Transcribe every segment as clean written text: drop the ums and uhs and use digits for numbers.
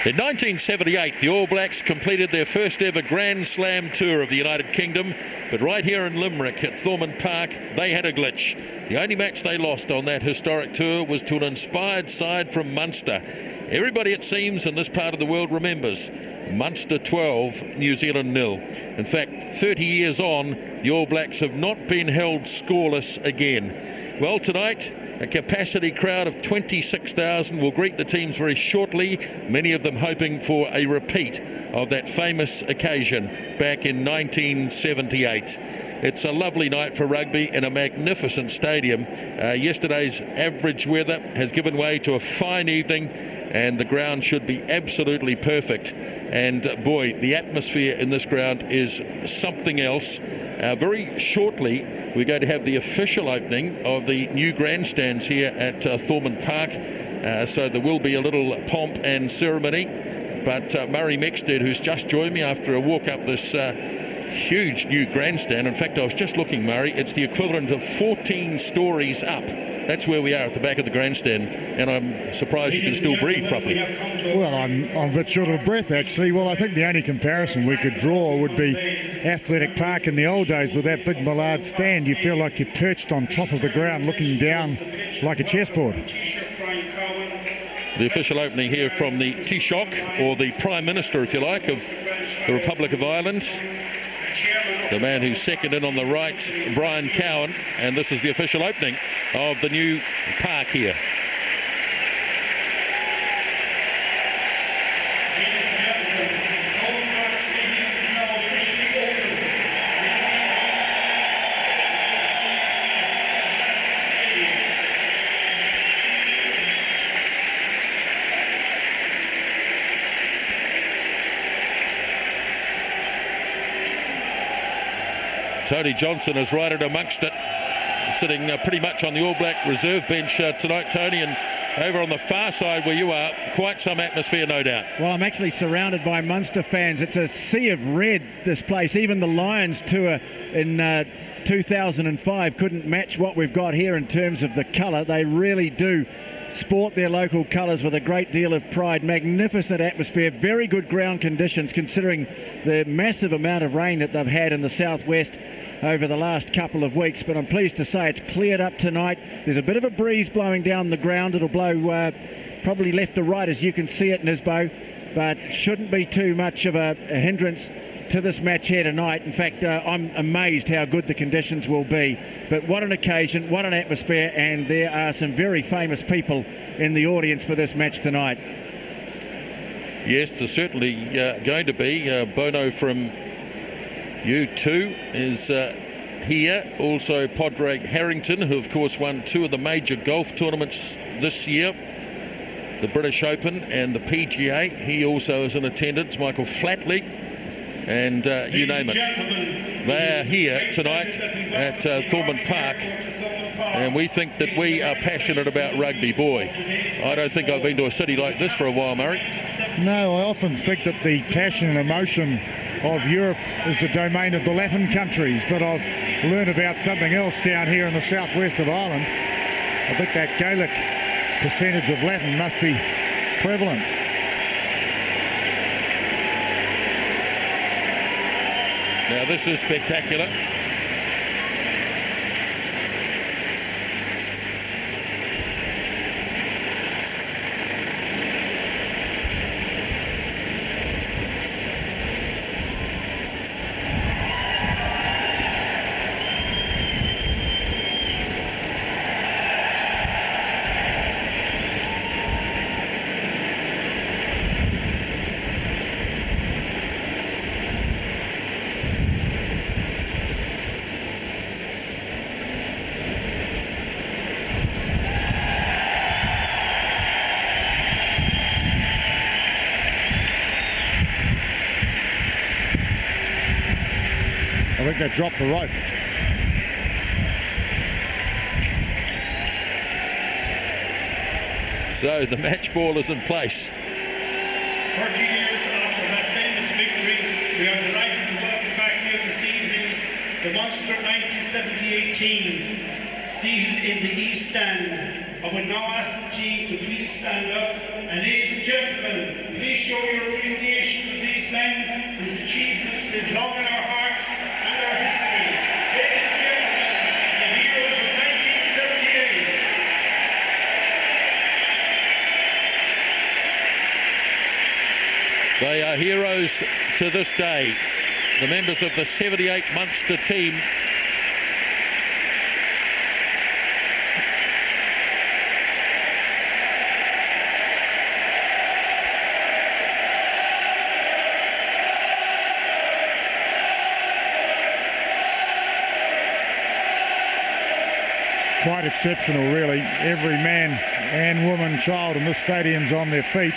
In 1978, the All Blacks completed their first ever Grand Slam tour of the United Kingdom, but right here in Limerick at Thormond Park, they had a glitch. The only match they lost on that historic tour was to an inspired side from Munster. Everybody, it seems, in this part of the world remembers Munster 12, New Zealand 0. In fact, 30 years on, the All Blacks have not been held scoreless again. Well, tonight, a capacity crowd of 26,000 will greet the teams very shortly, many of them hoping for a repeat of that famous occasion back in 1978. It's a lovely night for rugby in a magnificent stadium. Yesterday's average weather has given way to a fine evening, and the ground should be absolutely perfect. And boy, the atmosphere in this ground is something else. Very shortly, we're going to have the official opening of the new grandstands here at Thormond Park. So there will be a little pomp and ceremony. But Murray Mexted, who's just joined me after a walk up this huge new grandstand. In fact, I was just looking, Murray, it's the equivalent of 14 stories up. That's where we are at the back of the grandstand, and I'm surprised you can still breathe properly. Well, I'm a bit short of breath, actually. Well, I think the only comparison we could draw would be Athletic Park in the old days with that big Millard stand. You feel like you're perched on top of the ground looking down like a chessboard. The official opening here from the Taoiseach, or the Prime Minister, if you like, of the Republic of Ireland. The man who's second in on the right, Brian Cowan, and this is the official opening of the new park here. Tony Johnson is right in amongst it, sitting pretty much on the All Black reserve bench tonight, Tony, and over on the far side where you are, quite some atmosphere, no doubt. Well, I'm actually surrounded by Munster fans. It's a sea of red, this place. Even the Lions tour in 2005 couldn't match what we've got here in terms of the colour. They really do sport their local colours with a great deal of pride. Magnificent atmosphere, very good ground conditions considering the massive amount of rain that they've had in the southwest over the last couple of weeks. But I'm pleased to say it's cleared up tonight. There's a bit of a breeze blowing down the ground. It'll blow probably left to right as you can see it, Nisbo, but shouldn't be too much of a hindrance to this match here tonight. In fact, I'm amazed how good the conditions will be. But what an occasion, what an atmosphere, and there are some very famous people in the audience for this match tonight. Yes, there's certainly going to be. Bono from U2 is here. Also Padraig Harrington, who of course won 2 of the major golf tournaments this year, the British Open and the PGA. He also is in attendance. Michael Flatley, and you name it. They are here tonight at Thormond Park, and we think that we are passionate about rugby. Boy, I don't think I've been to a city like this for a while, Murray. No, I often think that the passion and emotion of Europe is the domain of the Latin countries, but I've learned about something else down here in the southwest of Ireland. I think that Gaelic percentage of Latin must be prevalent. Now this is spectacular. I think they dropped the rope. So the match ball is in place. 40 years after that famous victory, we are delighted to welcome back here this evening the Munster 1970-18, seated in the East Stand. I would now ask the team to please stand up. And ladies and gentlemen, please show your appreciation for these men whose achievements live long in our hearts and our history. Ladies and gentlemen, the heroes of 1978. They are heroes to this day. The members of the 78 Munster team. Quite exceptional, really. Every man and woman, child in this stadium's on their feet.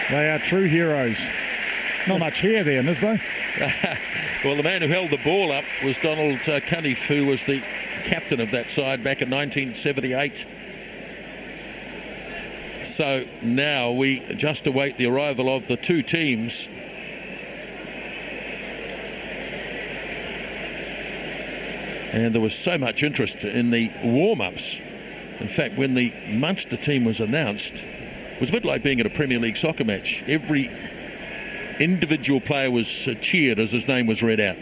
They are true heroes. Not much hair there, is there? Well, the man who held the ball up was Donald Cunniff, who was the captain of that side back in 1978. So now we just await the arrival of the two teams. And there was so much interest in the warm-ups. In fact, when the Munster team was announced, it was a bit like being at a Premier League soccer match. Every individual player was cheered as his name was read out.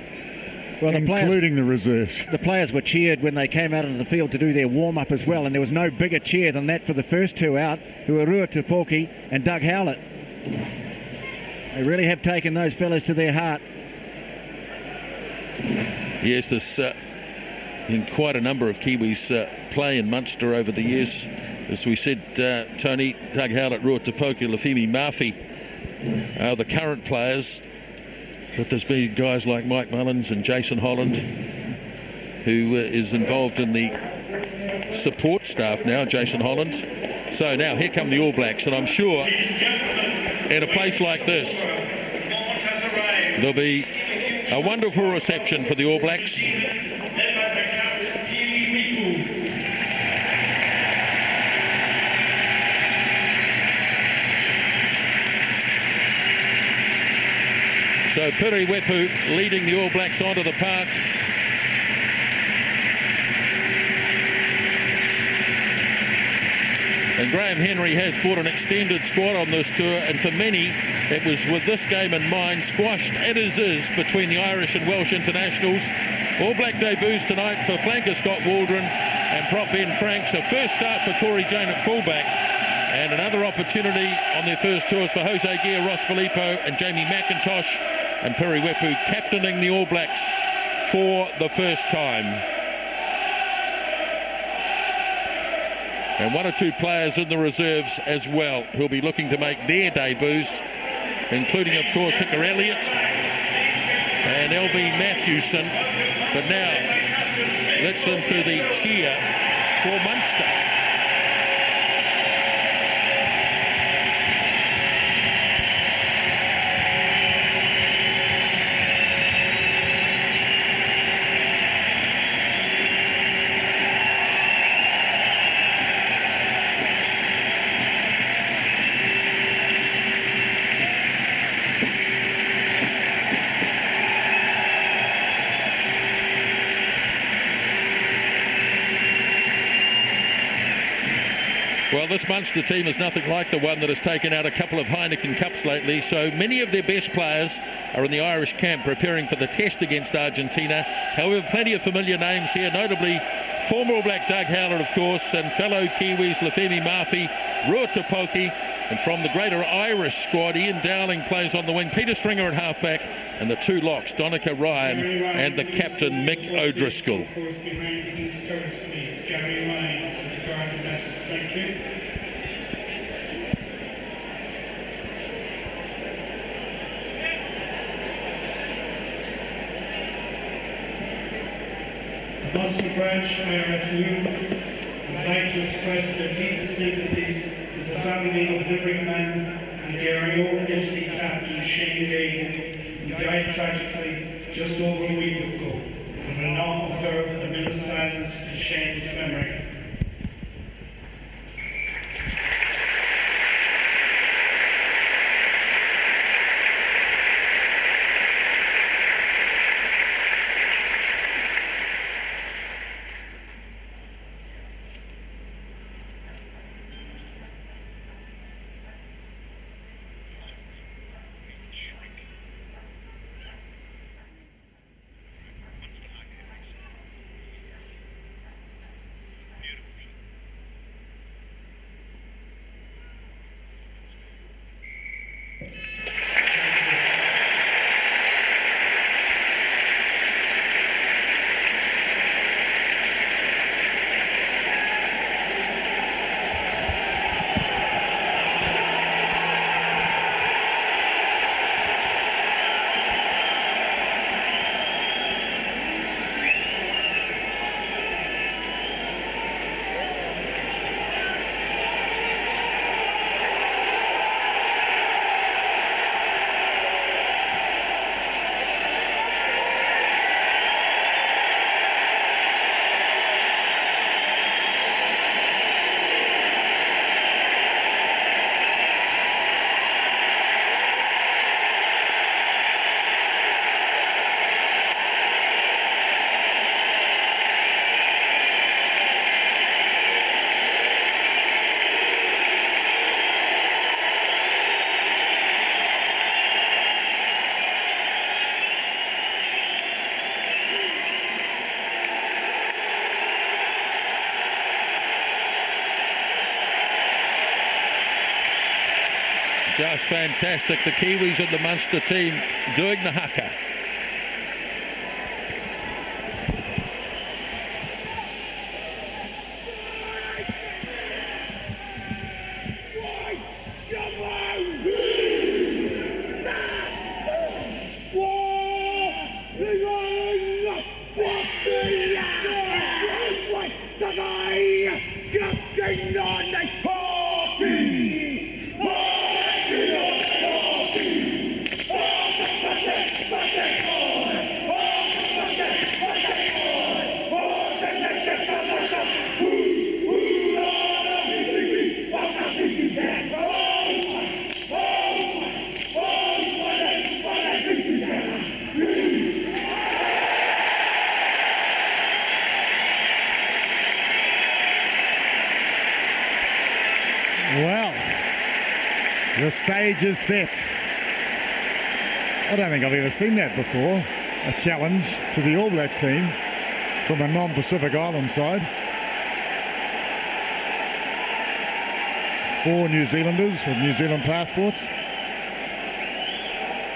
Well, including the reserves. The players were cheered when they came out onto the field to do their warm-up as well, and there was no bigger cheer than that for the first two out, who were Rua Tupoki and Doug Howlett. They really have taken those fellas to their heart. Yes, there's been quite a number of Kiwis play in Munster over the years. As we said, Tony, Doug Howlett, Rua Tupoki, Lafemi Murphy are the current players, but there's been guys like Mike Mullins and Jason Holland, who is involved in the support staff now, Jason Holland. So now here come the All Blacks, and I'm sure in a place like this there'll be a wonderful reception for the All Blacks. So Piri Wepu leading the All Blacks onto the park. And Graham Henry has brought an extended squad on this tour, and for many it was with this game in mind, squashed as is between the Irish and Welsh internationals. All Black debuts tonight for flanker Scott Waldron and prop Ben Franks. A first start for Corey Jane at fullback, and another opportunity on their first tours for Jose Gia, Ross Filippo and Jamie McIntosh. And Piri Wepu captaining the All Blacks for the first time. And one or two players in the reserves as well who'll be looking to make their debuts, including, of course, Hicker Elliott and LB Matthewson. But now, let's listen to the cheer for Munster. Well, this Munster team is nothing like the one that has taken out a couple of Heineken Cups lately, so many of their best players are in the Irish camp preparing for the test against Argentina. However, plenty of familiar names here, notably former All Black Doug Howlett, of course, and fellow Kiwis Lafemi Murphy, Rua Tupoki, and from the greater Irish squad, Ian Dowling plays on the wing, Peter Stringer at halfback, and the two locks, Donica Ryan and the captain, Mick O'Driscoll. Of course, behind the East Coast, please. Gary Ryan, this is a guard message. Thank you. The Munster branch IRFU would like to express their deepest sympathies to the family of Livering Man and Gary Owen FC captain Shane Day, who died tragically just over a week ago. We will now observe a minute of silence in Shane's memory. Just fantastic. The Kiwis and the Munster team doing the haka. Well, the stage is set. I don't think I've ever seen that before. A challenge to the All Black team from a non-Pacific Island side. 4 New Zealanders with New Zealand passports.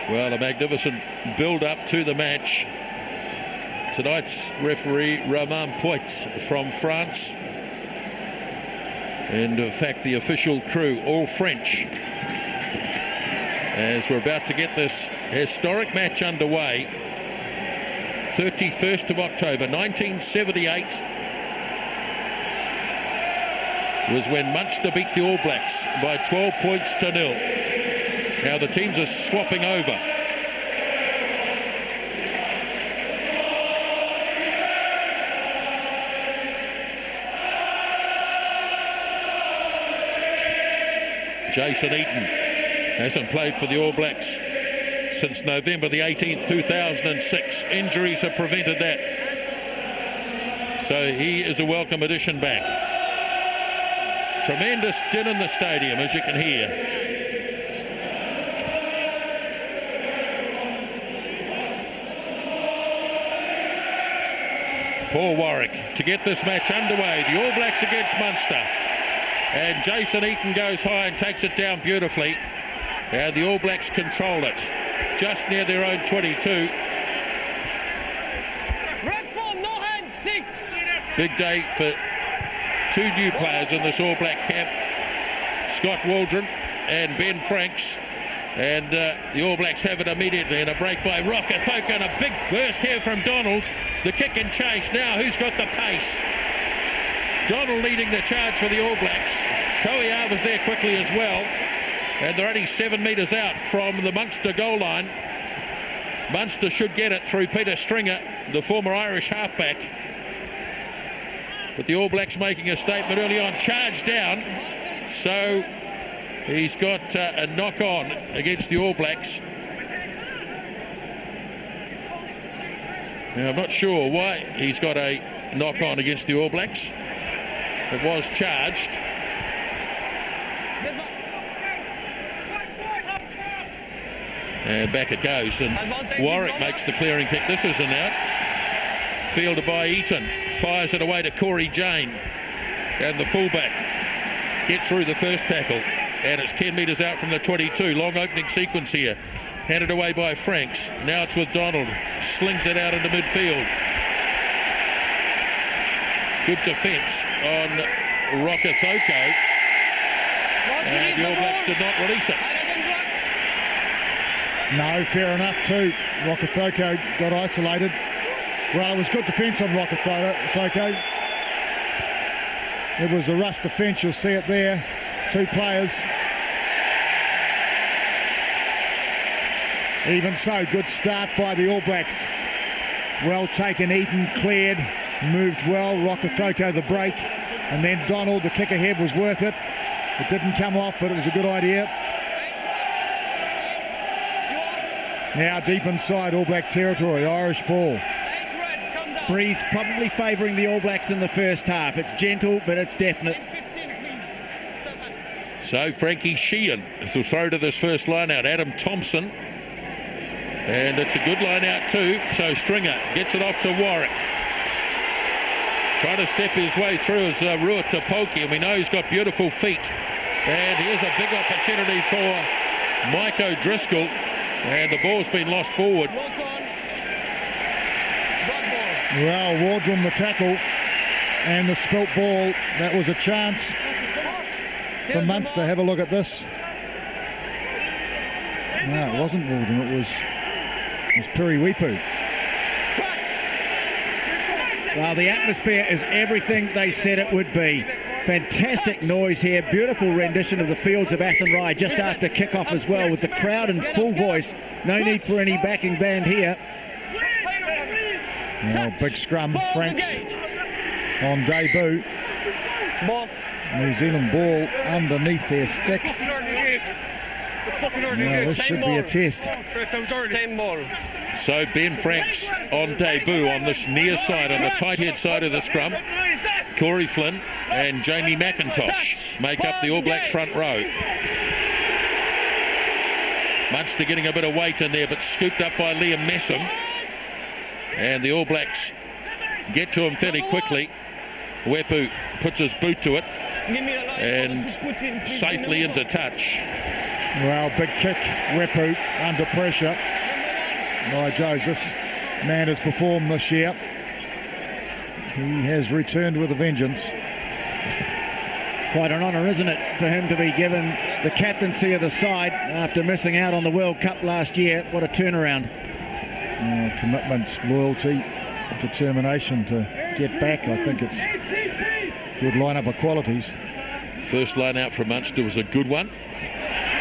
Well, a magnificent build-up to the match. Tonight's referee, Romain Poit from France. And in fact, the official crew, all French. As we're about to get this historic match underway. 31st of October, 1978 was when Munster beat the All Blacks by 12 points to 0. Now the teams are swapping over. Jason Eaton hasn't played for the All Blacks since November the 18th, 2006. Injuries have prevented that. So he is a welcome addition back. Tremendous din in the stadium, as you can hear. Paul Warwick to get this match underway. The All Blacks against Munster. And Jason Eaton goes high and takes it down beautifully. And the All Blacks control it just near their own 22. Big day for 2 new players in this All Black camp. Scott Waldron and Ben Franks. And the All Blacks have it immediately in a break by Rokethoko, and a big burst here from Donald. The kick and chase. Now who's got the pace? Donald leading the charge for the All Blacks. Toia was there quickly as well. And they're only 7 metres out from the Munster goal line. Munster should get it through Peter Stringer, the former Irish halfback. But the All Blacks making a statement early on. Charge down. So he's got a knock on against the All Blacks. Now I'm not sure why he's got a knock on against the All Blacks. It was charged. And back it goes, and Warwick makes the clearing kick. This is an out. Fielded by Eaton. Fires it away to Corey Jane. And the fullback gets through the first tackle. And it's 10 metres out from the 22. Long opening sequence here. Handed away by Franks. Now it's with Donald. Slings it out into midfield. Good defence on Rokethoko. And the All Blacks did not release it. No, fair enough too. Rokethoko got isolated. Well, it was good defence on Rokethoko. It was a rush defence, you'll see it there. 2 players. Even so, good start by the All Blacks. Well taken, Eaton cleared, moved well. Rokethoko the break, and then Donald, the kick ahead was worth it. It didn't come off, but it was a good idea. Now deep inside All Black territory, Irish ball. Breeze probably favouring the All Blacks in the first half. It's gentle, but it's definite. So Frankie Sheehan will throw to this first line out. Adam Thompson. And it's a good line out too. So Stringer gets it off to Warwick. Trying to step his way through is Rua Tapoki, and we know he's got beautiful feet. And here's a big opportunity for Mike O'Driscoll, and the ball's been lost forward. Well, Wardrum the tackle and the spilt ball. That was a chance for Munster. Have a look at this. No, it wasn't Wardrum, it was Piriwipu. Well, the atmosphere is everything they said it would be. Fantastic noise here. Beautiful rendition of the Fields of Athenry just after kickoff as well, with the crowd in full voice. No need for any backing band here. Well, big scrum. Franks on debut. New Zealand ball underneath their sticks. Now, this should be a test. So Ben Franks on debut on this near side, on the tight head side of the scrum. Corey Flynn and Jamie McIntosh make up the All Black front row. Munster getting a bit of weight in there, but scooped up by Liam Messam. And the All Blacks get to him fairly quickly. Wepu puts his boot to it and safely into touch. Well, big kick. Wepu under pressure. My Joe, this man has performed this year. He has returned with a vengeance. Quite an honour, isn't it, for him to be given the captaincy of the side after missing out on the World Cup last year. What a turnaround. Commitment, loyalty, determination to get back. I think it's a good lineup of qualities. First line out from Munster was a good one.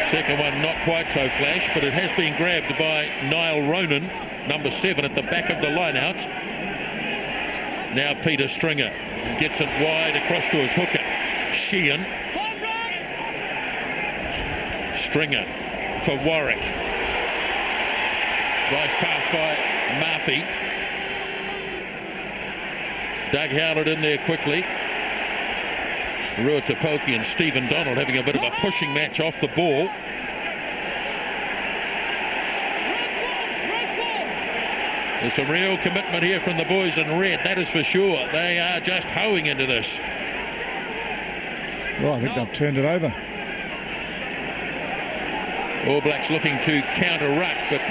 Second one not quite so flash, but it has been grabbed by Niall Ronan, number 7, at the back of the line out. Now Peter Stringer gets it wide across to his hooker, Sheehan. Stringer for Warwick. Nice pass by Murphy. Doug Howlett in there quickly. Rua Tupoki and Stephen Donald having a bit of a pushing match off the ball. There's some real commitment here from the boys in red, that is for sure. They are just hoeing into this. Well, I think they've turned it over. All Blacks looking to counter-ruck, but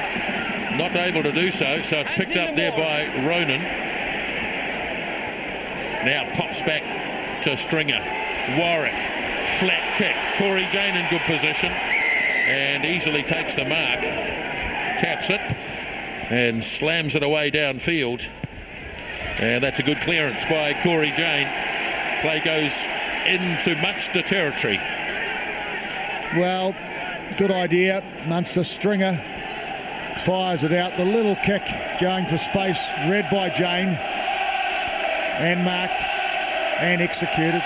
not able to do so. So it's picked up there by Ronan. Now pops back to Stringer. Warwick, flat kick. Corey Jane in good position and easily takes the mark. Taps it and slams it away downfield. And that's a good clearance by Corey Jane. Play goes into Munster territory. Well, good idea. Munster. Stringer fires it out. The little kick going for space, read by Jane and marked and executed.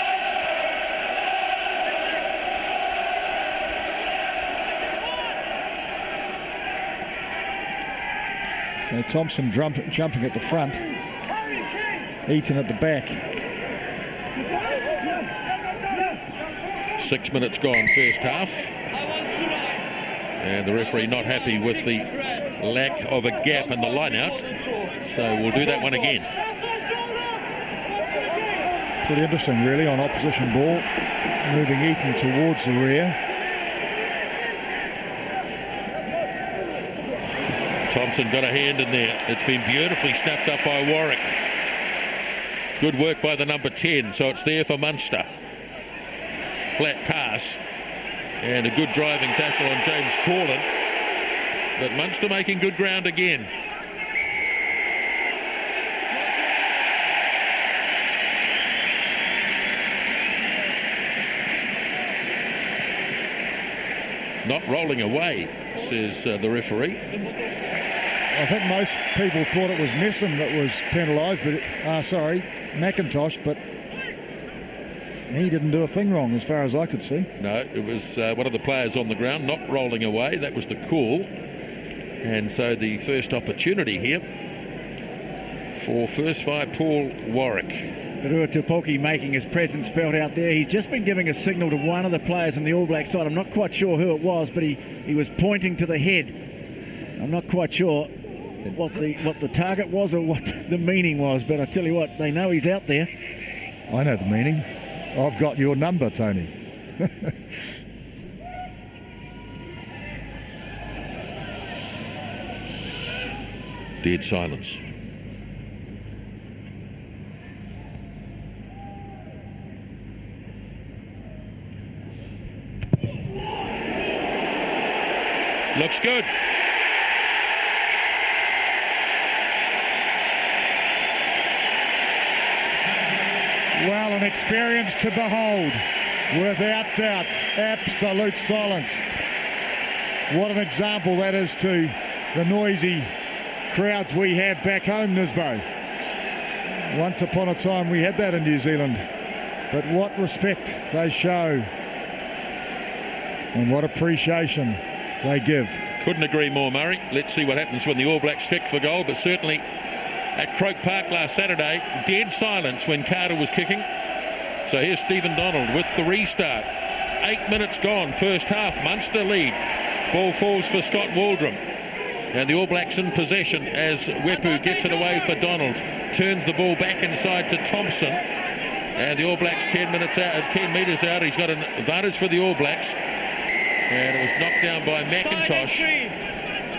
So Thompson jumping at the front, Eaton at the back. 6 minutes gone, first half. And the referee not happy with the lack of a gap in the line-out. So we'll do that one again. Pretty interesting, really, on opposition ball. Moving Eaton towards the rear. Thompson got a hand in there. It's been beautifully snapped up by Warwick. Good work by the number 10, so it's there for Munster. Flat pass and a good driving tackle on James Corlin. But Munster making good ground again. Not rolling away, says the referee. I think most people thought it was Messam that was penalised, but McIntosh, but he didn't do a thing wrong as far as I could see. No, it was one of the players on the ground not rolling away. That was the call. And so the first opportunity here for first five, Paul Warwick. Rua Tupoki making his presence felt out there. He's just been giving a signal to one of the players on the All Black side. I'm not quite sure who it was, but he was pointing to the head. I'm not quite sure what the target was or what the meaning was, but I tell you what, they know he's out there. I know the meaning. I've got your number, Tony. Dead silence. Looks good. Well, an experience to behold. Without doubt, absolute silence. What an example that is to the noisy crowds we have back home, Nisbo. Once upon a time we had that in New Zealand. But what respect they show and what appreciation they give. Couldn't agree more, Murray. Let's see what happens when the All Blacks kick for goal, but certainly at Croke Park last Saturday, dead silence when Carter was kicking. So here's Stephen Donald with the restart. 8 minutes gone, first half, Munster lead. Ball falls for Scott Waldrum. And the All Blacks in possession as Wepu gets it away for Donald. Turns the ball back inside to Thompson. And the All Blacks 10 metres out. He's got an advantage for the All Blacks. And it was knocked down by McIntosh.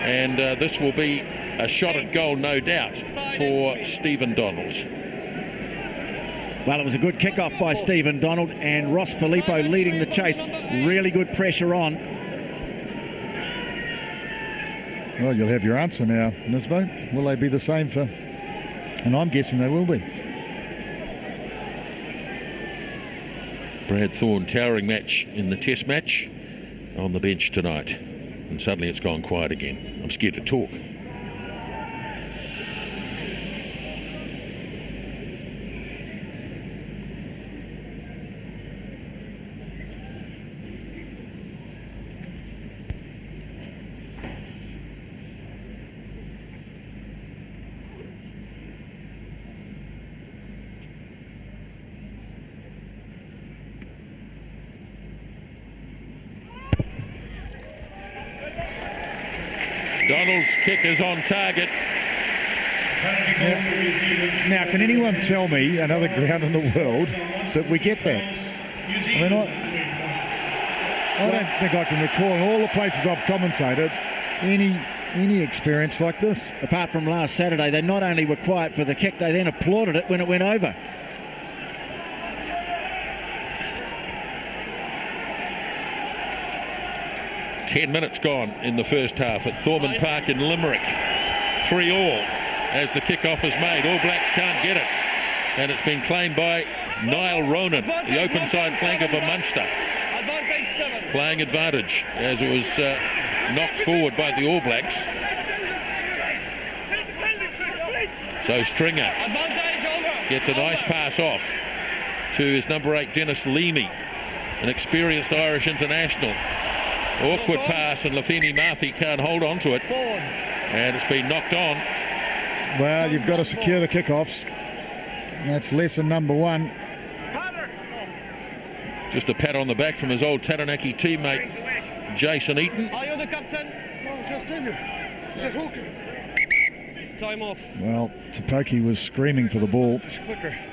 And this will be a shot at goal, no doubt, for Stephen Donald. Well, it was a good kick-off by Stephen Donald, and Ross Filippo leading the chase. Really good pressure on. Well, you'll have your answer now, Nisbo. Will they be the same for... And I'm guessing they will be. Brad Thorne, towering match in the test match, on the bench tonight. And suddenly it's gone quiet again. I'm scared to talk. Donald's kick is on target. Now, can anyone tell me another ground in the world that we get that? I mean, I don't think I can recall in all the places I've commentated any experience like this. Apart from last Saturday, they not only were quiet for the kick, they then applauded it when it went over. Ten minutes gone in the first half at Thorman Park in Limerick. 3-3 as the kick-off is made. All Blacks can't get it. And it's been claimed by Niall Ronan, the open side flanker for Munster. Playing advantage as it was knocked forward by the All Blacks. So Stringer gets a nice pass off to his number 8, Dennis Leamy, an experienced Irish international. Awkward pass, and Lafemi Murphy can't hold on to it. And it's been knocked on. Well, you've got to secure the kickoffs. That's lesson number 1. Just a pat on the back from his old Taranaki teammate, Jason Eaton. Are you the captain? No, just in you. Time off. Well, Tupoki was screaming for the ball.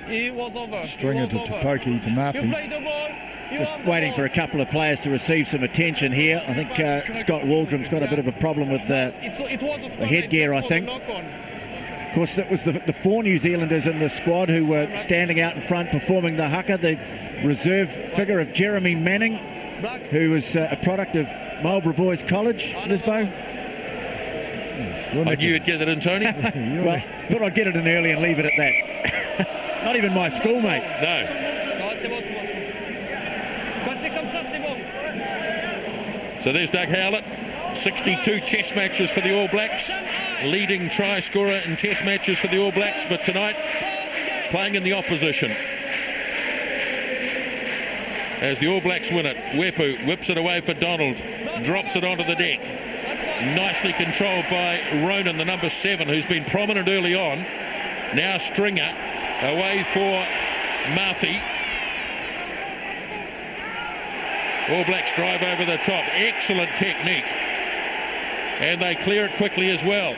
He was over. Stringer to Tupoki to You Murphy. played the ball. Just waiting for a couple of players to receive some attention here. I think Scott Waldrum's got a bit of a problem with the headgear, I think. Of course, that was the 4 New Zealanders in the squad who were standing out in front performing the haka. The reserve figure of Jeremy Manning, who was a product of Marlborough Boys College, Lisbo. I knew you'd get it in, Tony. Well, thought I'd get it in early and leave it at that. Not even my schoolmate. No. So there's Doug Howlett. 62 test matches for the All Blacks. Leading try scorer in test matches for the All Blacks. But tonight, playing in the opposition. As the All Blacks win it, Wepu whips it away for Donald. Drops it onto the deck. Nicely controlled by Ronan, the number 7, who's been prominent early on. Now Stringer away for Murphy. All Blacks drive over the top. Excellent technique. And they clear it quickly as well.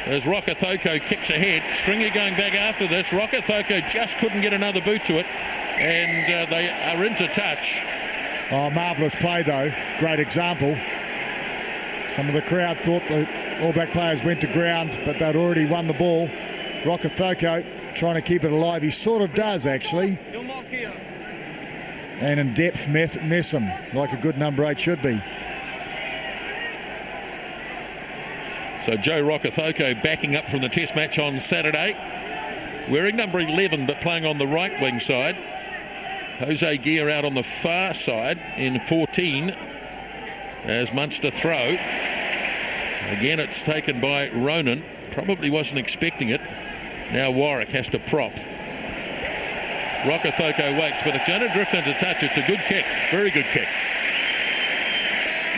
As Rokethoko kicks ahead. Stringer going back after this. Rokethoko just couldn't get another boot to it. And they are into touch. Oh, marvellous play, though. Great example. Some of the crowd thought that All Black players went to ground, but they'd already won the ball. Rokothoko trying to keep it alive. He sort of does, actually. And in depth, mess him like a good number 8 should be. So Joe Rokothoko backing up from the test match on Saturday. Wearing number 11, but playing on the right wing side. Jose Gear out on the far side in 14 as Munster throw. Again, it's taken by Ronan. Probably wasn't expecting it. Now Warwick has to prop. Rokothoko waits, but it's going to drift into touch. It's a good kick. Very good kick.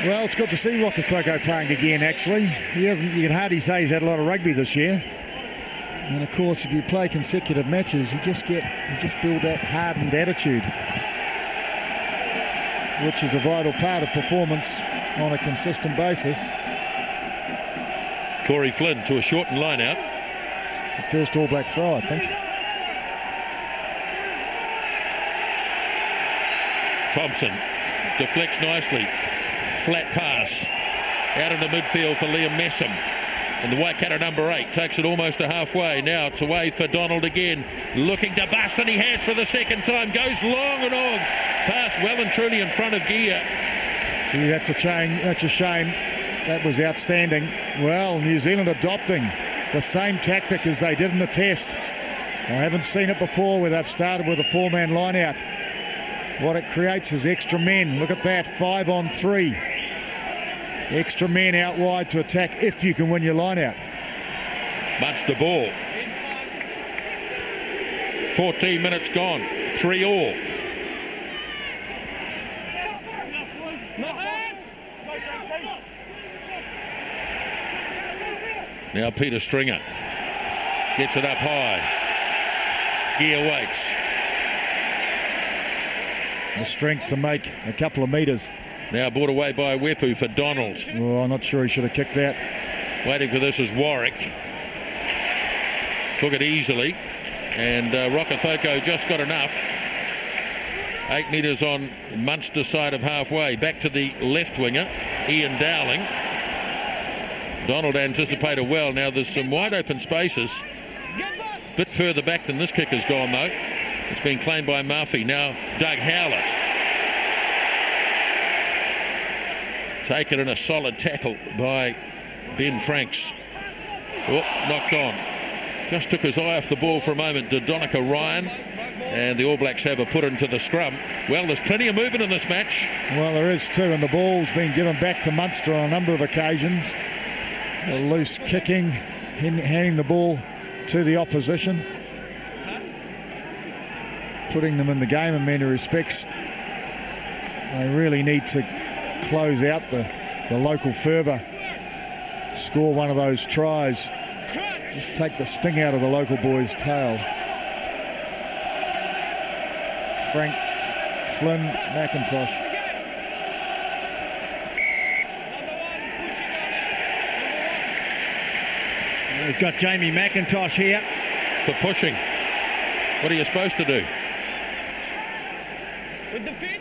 Well, it's good to see Rokothoko playing again, actually. You can hardly say he's had a lot of rugby this year. And, of course, if you play consecutive matches, you just build that hardened attitude, which is a vital part of performance on a consistent basis. Corey Flynn to a shortened line out. The first All Black throw, I think. Thompson deflects nicely. Flat pass out into midfield for Liam Messam. And the Waikato number 8 takes it almost to halfway. Now it's away for Donald again. Looking to bust, and he has for the second time. Goes long and on. Pass well and truly in front of Gear. Gee, that's a shame. That was outstanding. Well, New Zealand adopting the same tactic as they did in the test. I haven't seen it before where they've started with a 4-man line out. What it creates is extra men. Look at that, 5 on 3. Extra men out wide to attack if you can win your line out. Munster ball. 14 minutes gone. 3-all. Now Peter Stringer gets it up high. Gear waits. The strength to make a couple of metres. Now brought away by Wepu for Donald. Well, I'm not sure he should have kicked that. Waiting for this is Warwick. Took it easily. And Rokothoko just got enough. 8 metres on Munster side of halfway. Back to the left winger, Ian Dowling. Donald anticipated well. Now there's some wide open spaces. Bit further back than this kick has gone though. It's been claimed by Murphy. Now Doug Howlett. Taken in a solid tackle by Ben Franks. Oh, knocked on. Just took his eye off the ball for a moment. Did Donica Ryan. And the All Blacks have a put into the scrum. Well, there's plenty of movement in this match. Well, there is too, and the ball's been given back to Munster on a number of occasions. A loose kicking, handing the ball to the opposition. Putting them in the game in many respects. They really need to close out the local fervour. Score one of those tries. Just take the sting out of the local boys' tail. Franks, Flynn, McIntosh. We've got Jamie McIntosh here. For pushing. What are you supposed to do? With the feet.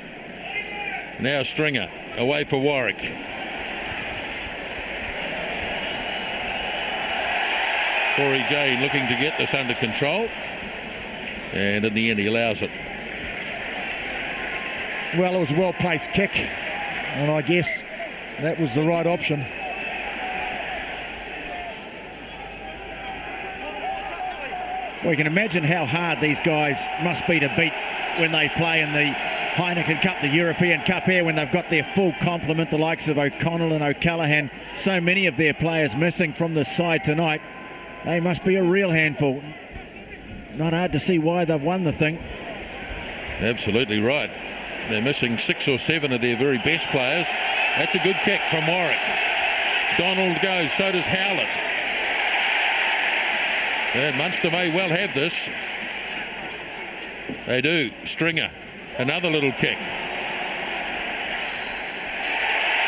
Now Stringer away for Warwick. Corey Jane looking to get this under control. And in the end he allows it. Well, it was a well-placed kick. And I guess that was the right option. Well, you can imagine how hard these guys must be to beat when they play in the Heineken Cup, the European Cup here, when they've got their full complement, the likes of O'Connell and O'Callaghan. So many of their players missing from the side tonight. They must be a real handful. Not hard to see why they've won the thing. Absolutely right. They're missing 6 or 7 of their very best players. That's a good kick from Warwick. Donald goes, so does Howlett. And Munster may well have this. They do. Stringer, another little kick.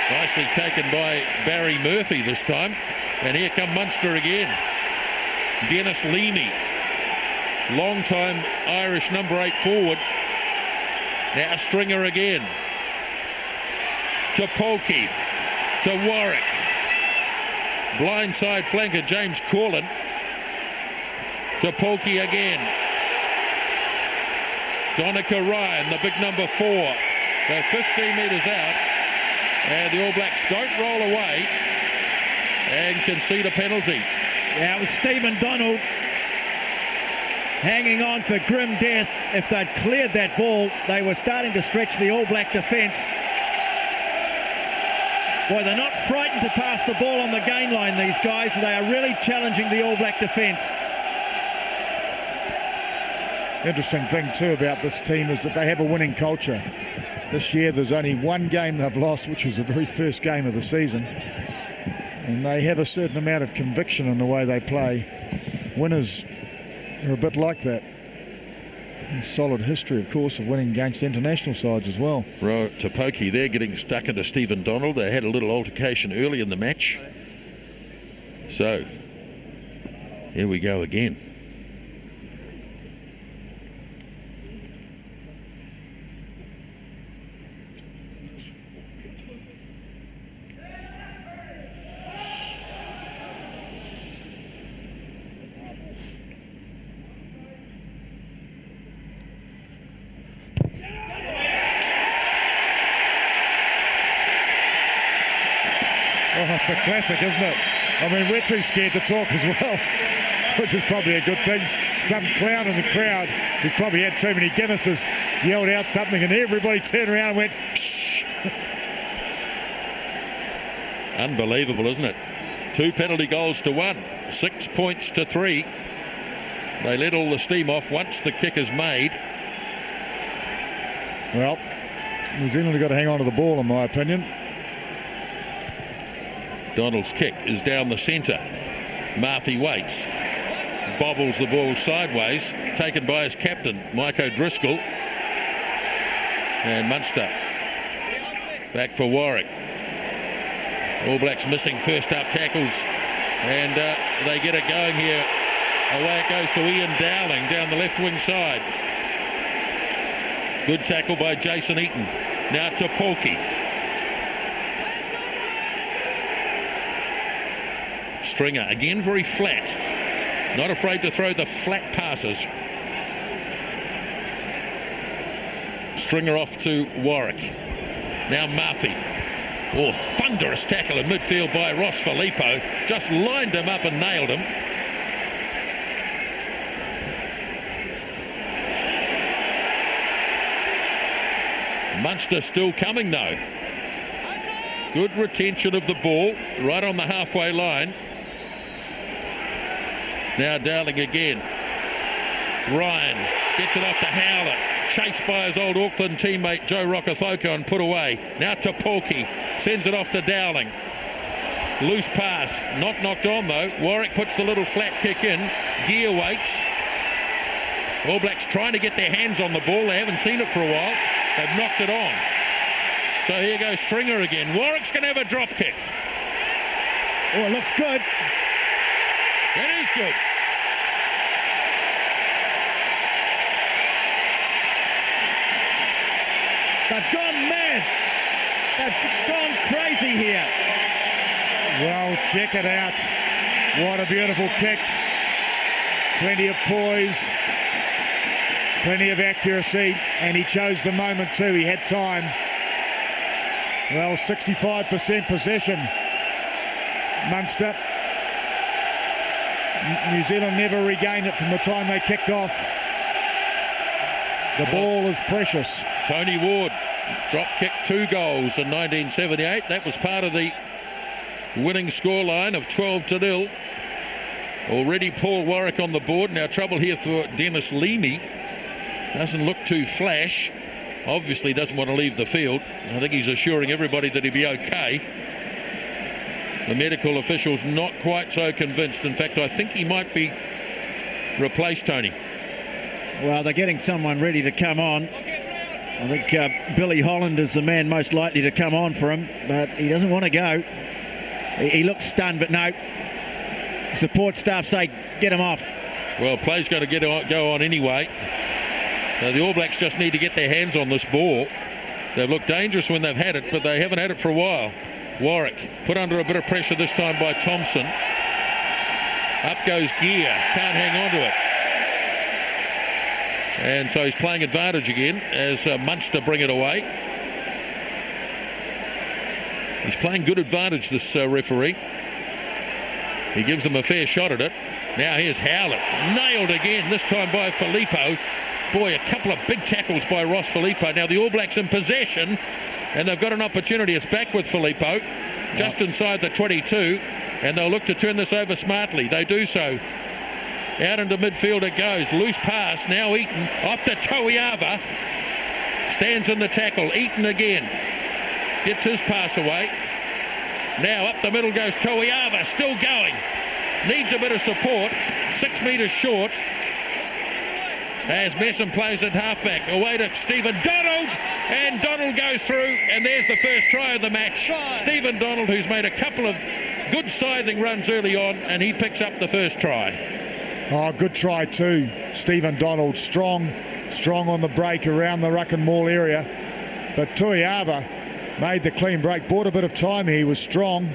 Nicely taken by Barry Murphy this time. And here come Munster again. Dennis Leamy, long-time Irish number 8 forward. Now Stringer again. To Polke, to Warwick. Blindside flanker James Corlin to Polkey again. Donica Ryan, the big number 4. They're 15 metres out. And the All Blacks don't roll away and concede a penalty. Yeah, it was Stephen Donald hanging on for grim death. If they'd cleared that ball, they were starting to stretch the All Black defence. Boy, they're not frightened to pass the ball on the gain line, these guys. They are really challenging the All Black defence. Interesting thing too about this team is that they have a winning culture. This year there's only one game they've lost, which was the very first game of the season. And they have a certain amount of conviction in the way they play. Winners are a bit like that. And solid history, of course, of winning against international sides as well. Right, to Polkey there, getting stuck into Stephen Donald. They had a little altercation early in the match. So, here we go again. Oh, it's a classic, isn't it? I mean, we're too scared to talk as well, which is probably a good thing. Some clown in the crowd who probably had too many Guinnesses yelled out something and everybody turned around and went, shh. Unbelievable, isn't it? 2 penalty goals to 1, 6 points to 3. They let all the steam off once the kick is made. Well, New Zealand have got to hang on to the ball, in my opinion. Donald's kick is down the centre. Murphy waits. Bobbles the ball sideways. Taken by his captain, Mike O'Driscoll. And Munster back for Warwick. All Blacks missing first up tackles. And they get it going here. Away it goes to Ian Dowling down the left wing side. Good tackle by Jason Eaton. Now to Polkey. Stringer again very flat, not afraid to throw the flat passes. Stringer off to Warwick. Now Murphy. Oh, thunderous tackle in midfield by Ross Filippo. Just lined him up and nailed him. Munster still coming though. Good retention of the ball right on the halfway line. Now Dowling again. Ryan gets it off to Howlett. Chased by his old Auckland teammate Joe Rokithoko and put away. Now to Polkey. Sends it off to Dowling. Loose pass. Not knocked on though. Warwick puts the little flat kick in. Gear waits. All Blacks trying to get their hands on the ball. They haven't seen it for a while. They've knocked it on. So here goes Stringer again. Warwick's going to have a drop kick. Oh, it looks good. That is good. They've gone mad. They've gone crazy here. Well, check it out. What a beautiful kick. Plenty of poise. Plenty of accuracy. And he chose the moment too. He had time. Well, 65% possession. Munster. New Zealand never regained it from the time they kicked off. The ball is precious. Tony Ward drop kicked 2 goals in 1978. That was part of the winning scoreline of 12-0. Already Paul Warwick on the board. Now trouble here for Dennis Leamy. Doesn't look too flash. Obviously doesn't want to leave the field. I think he's assuring everybody that he'll be okay. The medical official's not quite so convinced. In fact, I think he might be replaced, Tony. Well, they're getting someone ready to come on. I think Billy Holland is the man most likely to come on for him, but he doesn't want to go. He looks stunned, but no. Support staff say, get him off. Well, play's going to go on anyway. So the All Blacks just need to get their hands on this ball. They've looked dangerous when they've had it, but they haven't had it for a while. Warwick put under a bit of pressure this time by Thompson. Up goes Gear, can't hang on to it. And so he's playing advantage again as Munster bring it away. He's playing good advantage, this referee. He gives them a fair shot at it. Now here's Howlett, nailed again, this time by Filippo. Boy, a couple of big tackles by Ross Filippo. Now the All Blacks in possession, and they've got an opportunity. It's back with Filippo, just inside the 22, and they'll look to turn this over smartly. They do so. Out into midfield it goes. Loose pass, now Eaton, off to Toiava. Stands in the tackle, Eaton again. Gets his pass away. Now up the middle goes Toiava, still going. Needs a bit of support, 6 metres short. As Messam plays at halfback, away to Stephen Donald, and Donald goes through, and there's the first try of the match. Stephen Donald, who's made a couple of good scything runs early on, and he picks up the first try. Oh, good try too. Stephen Donald, strong on the break around the ruck and maul area. But Toiava made the clean break, bought a bit of time here. He was strong,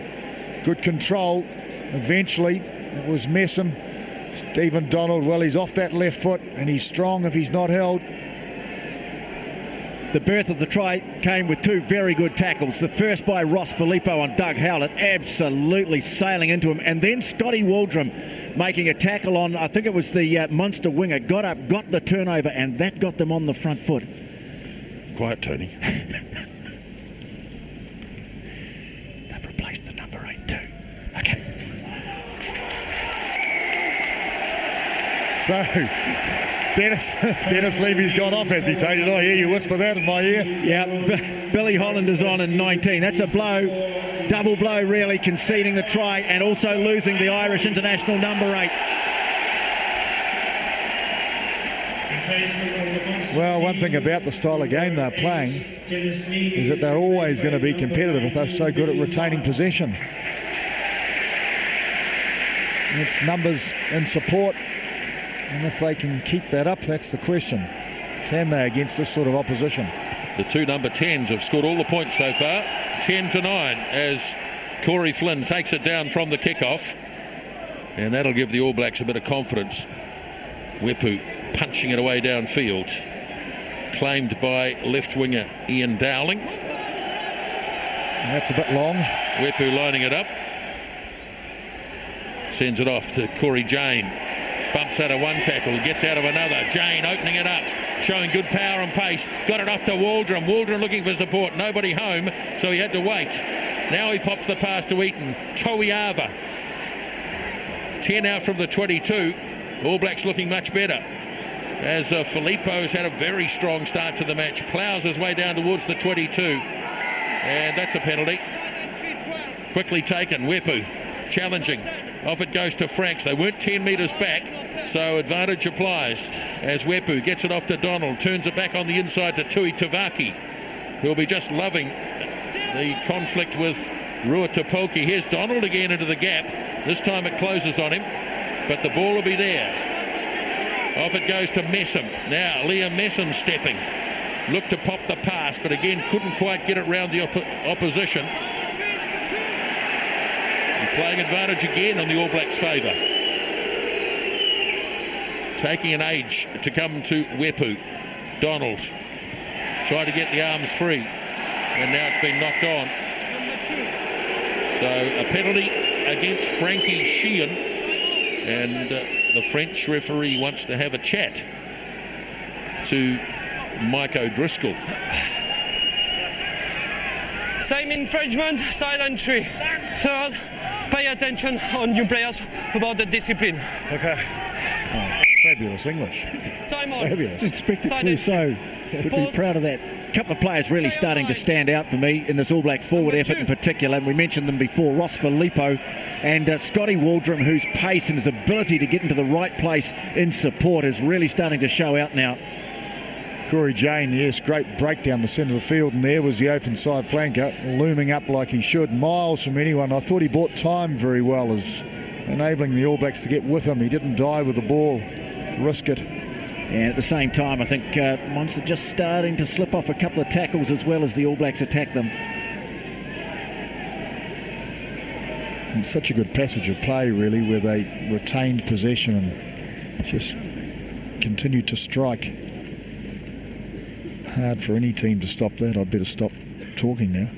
good control. Eventually, it was Messam. Stephen Donald, well, he's off that left foot, and he's strong if he's not held. The birth of the try came with two very good tackles. The first by Ross Filippo on Doug Howlett, absolutely sailing into him. And then Scotty Waldrum making a tackle on, I think it was the Munster winger, got up, got the turnover, and that got them on the front foot. Quiet, Tony. They've replaced the number 8 too. Okay. So, Dennis Levy's gone off, has he, Tony? Did I hear you whisper that in my ear? Yeah, Billy Holland is on in 19. That's a blow, double blow really, conceding the try and also losing the Irish international number 8. Well, one thing about the style of game they're playing is that they're always going to be competitive if they're so good at retaining possession. It's numbers and support. And if they can keep that up, that's the question. Can they against this sort of opposition? The two number 10s have scored all the points so far, 10-9, as Corey Flynn takes it down from the kickoff. And that'll give the All Blacks a bit of confidence. Wepu punching it away downfield. Claimed by left winger Ian Dowling. And that's a bit long. Wepu lining it up. Sends it off to Corey Jane. Bumps out of one tackle, gets out of another. Jane opening it up, showing good power and pace. Got it off to Waldrum. Waldrum looking for support. Nobody home, so he had to wait. Now he pops the pass to Eaton. Toiava. 10 out from the 22. All Blacks looking much better. As Filippo's had a very strong start to the match. Ploughs his way down towards the 22. And that's a penalty. Quickly taken. Wepu challenging. Off it goes to Franks. They weren't 10 metres back, so advantage applies as Wepu gets it off to Donald, turns it back on the inside to Tui Tavaki, who'll be just loving the conflict with Rua Tupoki. Here's Donald again into the gap. This time it closes on him, but the ball will be there. Off it goes to Messam. Now Liam Messam stepping. Looked to pop the pass, but again couldn't quite get it round the opposition. Playing advantage again on the All Blacks' favour. Taking an age to come to Wepu. Donald tried to get the arms free, and now it's been knocked on. So a penalty against Frankie Sheehan, and the French referee wants to have a chat to Mike O'Driscoll. Same infringement, silent tree. Third, pay attention on new players about the discipline. Okay. Oh, fabulous English. Time on. Fabulous. Inspector Clouseau would be proud of that. A couple of players really starting to stand out for me in this All Black forward effort in particular. We mentioned them before, Ross Filippo and Scotty Waldrum, whose pace and his ability to get into the right place in support is really starting to show out now. Corey Jane, yes, great break down the centre of the field, and there was the open side flanker looming up like he should, miles from anyone. I thought he bought time very well, as enabling the All Blacks to get with him. He didn't die with the ball, risk it. And at the same time, I think Munster just starting to slip off a couple of tackles as well as the All Blacks attack them. It's such a good passage of play, really, where they retained possession and just continued to strike. Hard for any team to stop that. I'd better stop talking now.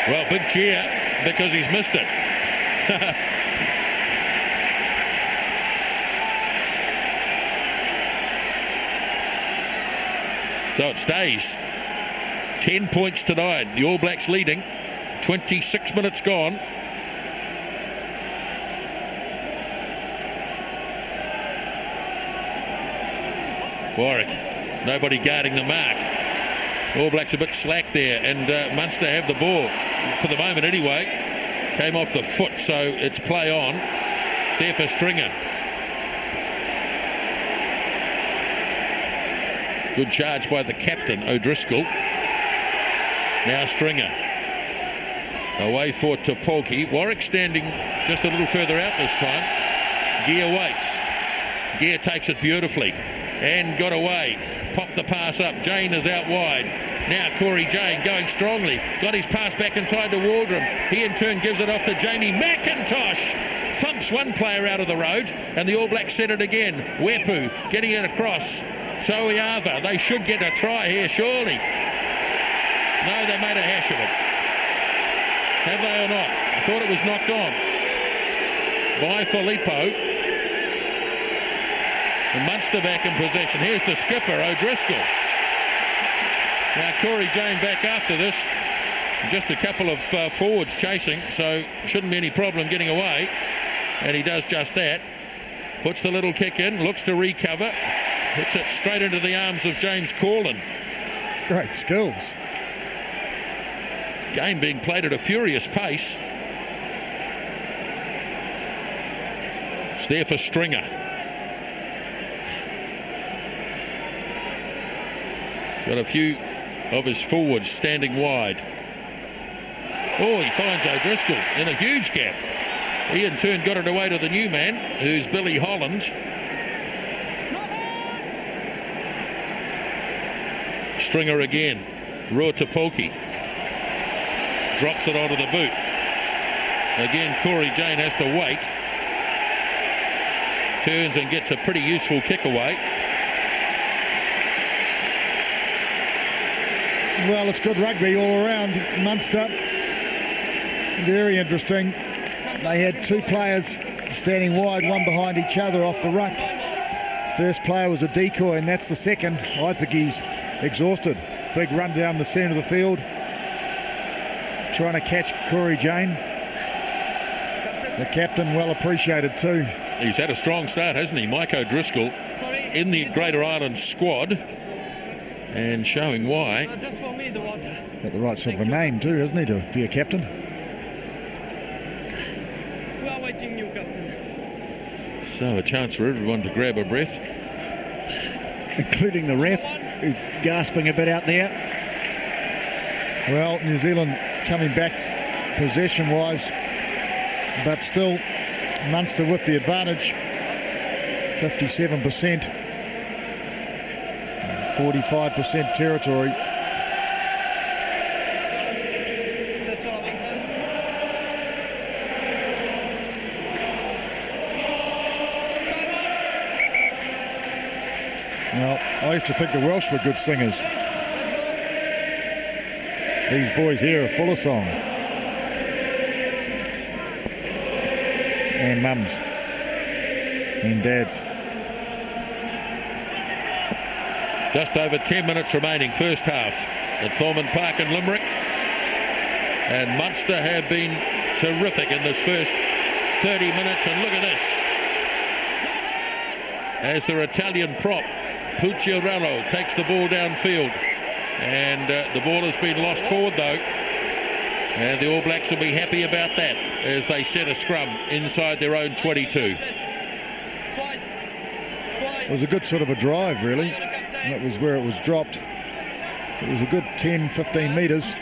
Well, big cheer because he's missed it. So it stays 10 points to 9. The All Blacks leading. 26 minutes gone. Warwick, nobody guarding the mark. All Blacks a bit slack there, and Munster have the ball for the moment anyway. Came off the foot, so it's play on. It's there for Stringer. Good charge by the captain, O'Driscoll. Now Stringer. Away for Topolki. Warwick standing just a little further out this time. Gear waits. Gear takes it beautifully and got away. Popped the pass up. Jane is out wide. Now Corey Jane going strongly. Got his pass back inside to Waldron. He in turn gives it off to Jamie McIntosh. Thumps one player out of the road, and the All Blacks set it again. Wepu getting it across. Soiava. They should get a try here, surely. No, they made a hash of it. Have they or not? I thought it was knocked on by Filippo. And Munster back in possession. Here's the skipper, O'Driscoll. Now Corey Jane back after this. Just a couple of forwards chasing, so shouldn't be any problem getting away. And he does just that. Puts the little kick in, looks to recover. Hits it straight into the arms of James Corlin. Great skills. Game being played at a furious pace. It's there for Stringer. Got a few of his forwards standing wide. Oh, he finds O'Driscoll in a huge gap. He in turn got it away to the new man, who's Billy Holland. Stringer again. Ruotapolki drops it onto the boot. Again, Corey Jane has to wait. Turns and gets a pretty useful kick away. Well, it's good rugby all around. Munster, very interesting. They had two players standing wide, one behind each other off the ruck. First player was a decoy, and that's the second. I think he's exhausted. Big run down the centre of the field, trying to catch Corey Jane. The captain well appreciated too. He's had a strong start, hasn't he? Mike O'Driscoll in the Greater Island squad, and showing why. Just for me, the water. Got the right sort of a name too, hasn't he, to be a captain? We are waiting, new captain. So a chance for everyone to grab a breath, including the ref, who's gasping a bit out there. Well, New Zealand coming back possession-wise, but still Munster with the advantage. 57%, 45% territory. That's all I've done. Well, I used to think the Welsh were good singers. These boys here are full of song. And mums. And dads. Just over 10 minutes remaining, first half at Thorman Park in Limerick. And Munster have been terrific in this first 30 minutes. And look at this. As their Italian prop, Pucciarello, takes the ball downfield. And the ball has been lost forward though. And the All Blacks will be happy about that as they set a scrum inside their own 22. It was a good sort of a drive, really. That was where it was dropped. It was a good 10-15 metres.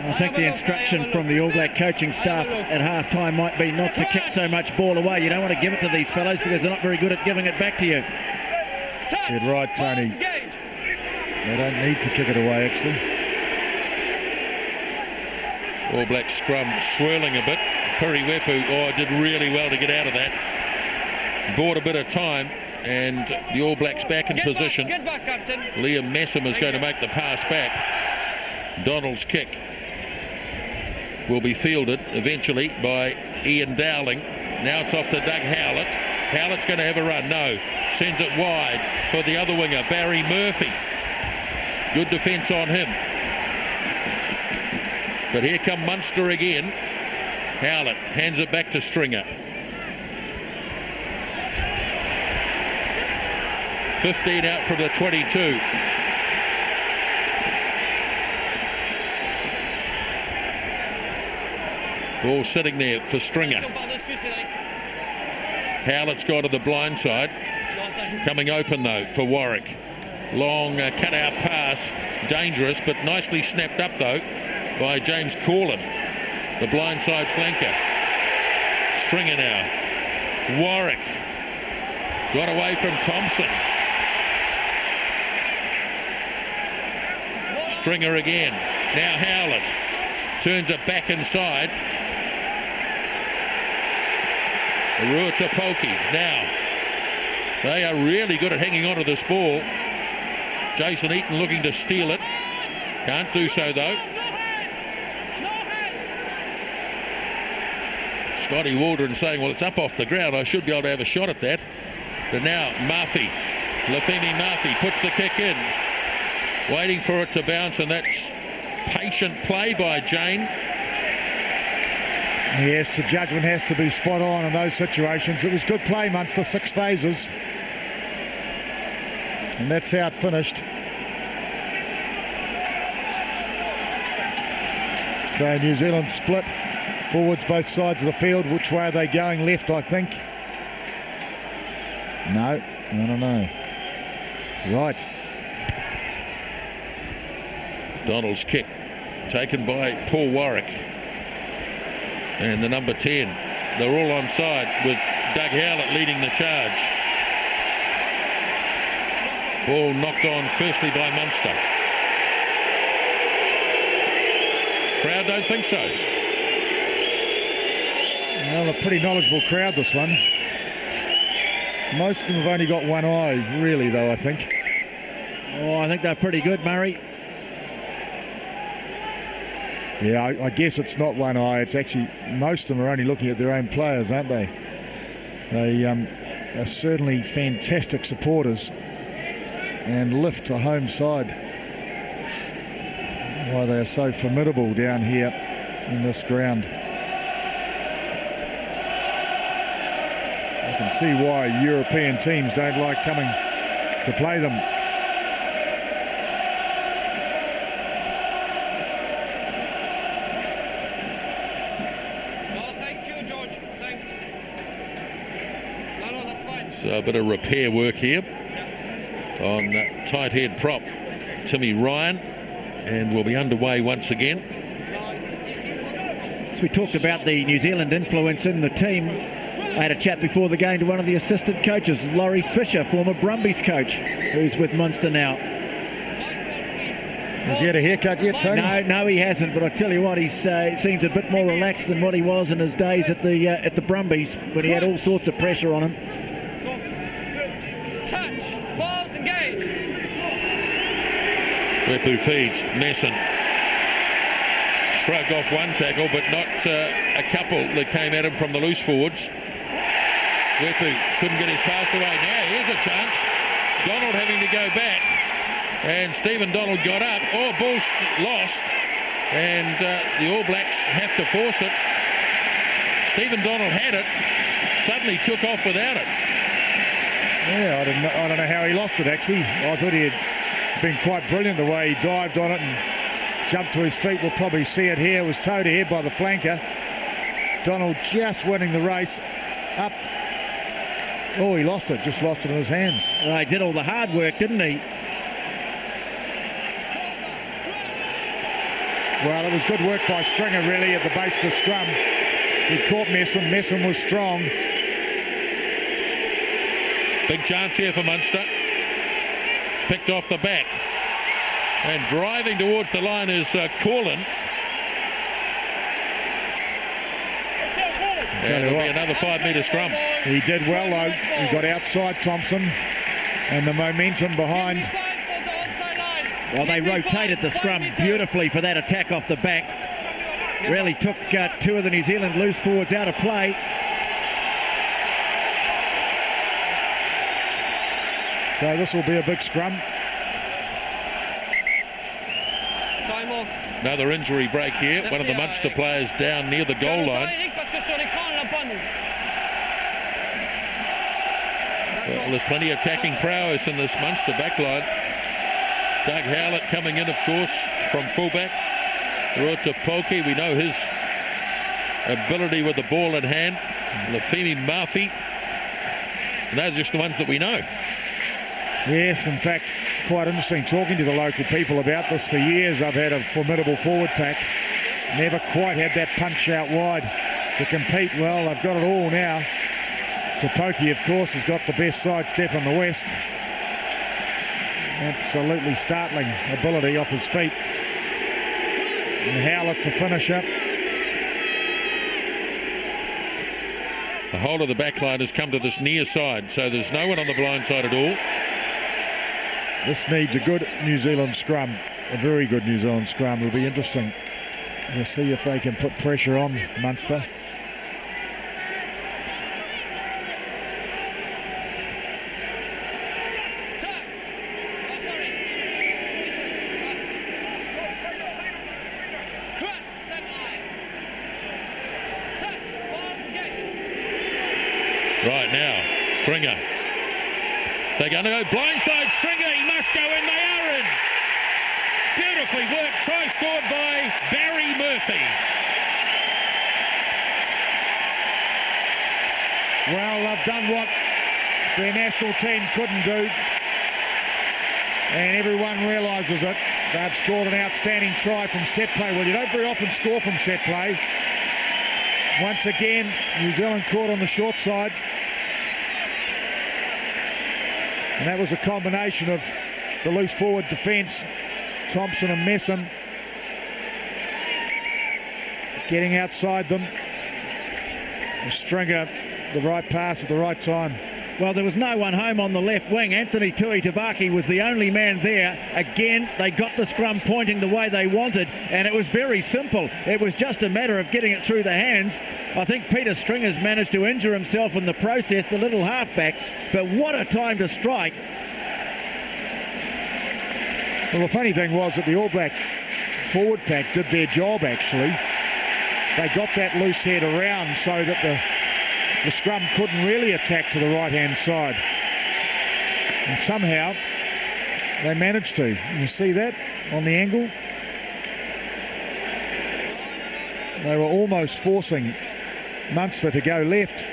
I think the instruction from the All Black coaching staff at half-time might be not to kick so much ball away. You don't want to give it to these fellows because they're not very good at giving it back to you. You're right, Tony. They don't need to kick it away, actually. All Black scrum swirling a bit. Piriwepu, did really well to get out of that. Bought a bit of time, and the All Blacks back in position. Get back, Captain. Liam Messam is going to make the pass back. Donald's kick will be fielded eventually by Ian Dowling. Now it's off to Doug Howlett. Howlett's going to have a run. No. Sends it wide for the other winger, Barry Murphy. Good defence on him. But here come Munster again. Howlett hands it back to Stringer. 15 out from the 22. Ball sitting there for Stringer. Howlett's gone to the blind side. Coming open though for Warwick. Long cut-out pass. Dangerous, but nicely snapped up though by James Corlin, the blindside flanker. Stringer now. Warwick got away from Thompson. Stringer again. Now Howlett turns it back inside. Ruatapoki now. They are really good at hanging on to this ball. Jason Eaton looking to steal it. Can't do so though. Scotty Waldron saying, well, it's up off the ground. I should be able to have a shot at that. But now Murphy, Lafemi Murphy puts the kick in. Waiting for it to bounce, and that's patient play by Jane. Yes, the judgment has to be spot on in those situations. It was good play, Munster, 6 phases. And that's how it finished. So New Zealand split. Forwards both sides of the field. Which way are they going? Left, I think. No, I don't know. Right. Donald's kick taken by Paul Warwick. And the number 10. They're all onside with Doug Howlett leading the charge. Ball knocked on firstly by Munster. Crowd don't think so. Well, a pretty knowledgeable crowd, this one. Most of them have only got one eye, really, though, I think. Oh, I think they're pretty good, Murray. Yeah, I guess it's not one eye. It's actually, most of them are only looking at their own players, aren't they? They are certainly fantastic supporters and lift a home side. Why they are so formidable down here in this ground. I can see why European teams don't like coming to play them. So a bit of repair work here on tight head prop Timmy Ryan, and we'll be underway once again. So we talked about the New Zealand influence in the team. I had a chat before the game to one of the assistant coaches, Laurie Fisher, former Brumbies coach, who's with Munster now. Has he had a haircut yet, Tony? No, he hasn't. But I tell you what, he seems a bit more relaxed than what he was in his days at the Brumbies, when he had all sorts of pressure on him. Touch, balls engaged. Wepu feeds Messon. Shrugged off one tackle, but not a couple that came at him from the loose forwards. Wepu couldn't get his pass away. Now here's a chance. Donald having to go back, and Stephen Donald got up. Oh, ball lost, and the All Blacks have to force it. Stephen Donald had it, suddenly took off without it. Yeah, I don't know how he lost it, actually. I thought he had been quite brilliant the way he dived on it and jumped to his feet. We'll probably see it here. It was towed ahead by the flanker. Donald just winning the race up. Oh, he lost it. Just lost it in his hands. Well, he did all the hard work, didn't he? Well, it was good work by Stringer, really, at the base of the scrum. He caught Messam. Messam was strong. Big chance here for Munster. Picked off the back. And driving towards the line is Corlin. And it'll be another 5-metre scrum. He did well, though. He got outside Thompson, and the momentum behind. Well, they rotated the scrum beautifully for that attack off the back. Really took two of the New Zealand loose forwards out of play. So this will be a big scrum. Time off. Another injury break here. One of the Munster players down near the goal line. Well, there's plenty of attacking prowess in this Munster backline. Doug Howlett coming in, of course, from fullback. Rota Poki, we know his ability with the ball in hand. Lafemi Murphy. And those are just the ones that we know. Yes, in fact, quite interesting talking to the local people about this. For years I've had a formidable forward pack. Never quite had that punch out wide to compete. Well, I've got it all now. Topoki, of course, has got the best sidestep in the West. Absolutely startling ability off his feet. And Howlett's a finisher. The whole of the back line has come to this near side, so there's no one on the blind side at all. This needs a good New Zealand scrum, a very good New Zealand scrum. It'll be interesting to see if they can put pressure on Munster. Right now, Stringer. They're going to go blindside Stringer. He must go in. They are in. Beautifully worked. Try scored by Barry Murphy. Well, they've done what their national team couldn't do. And everyone realises it. They've scored an outstanding try from set play. Well, you don't very often score from set play. Once again, New Zealand caught on the short side. And that was a combination of the loose forward defence, Thompson and Messam, getting outside them. And Stringer, the right pass at the right time. Well, there was no one home on the left wing. Anthony Tuitavaki was the only man there. Again, they got the scrum pointing the way they wanted, and it was very simple. It was just a matter of getting it through the hands. I think Peter Stringer's managed to injure himself in the process, the little halfback, but what a time to strike. Well, the funny thing was that the All Black forward pack did their job, actually. They got that loose head around so that the scrum couldn't really attack to the right-hand side. And somehow they managed to. You see that on the angle? They were almost forcing Munster to go left,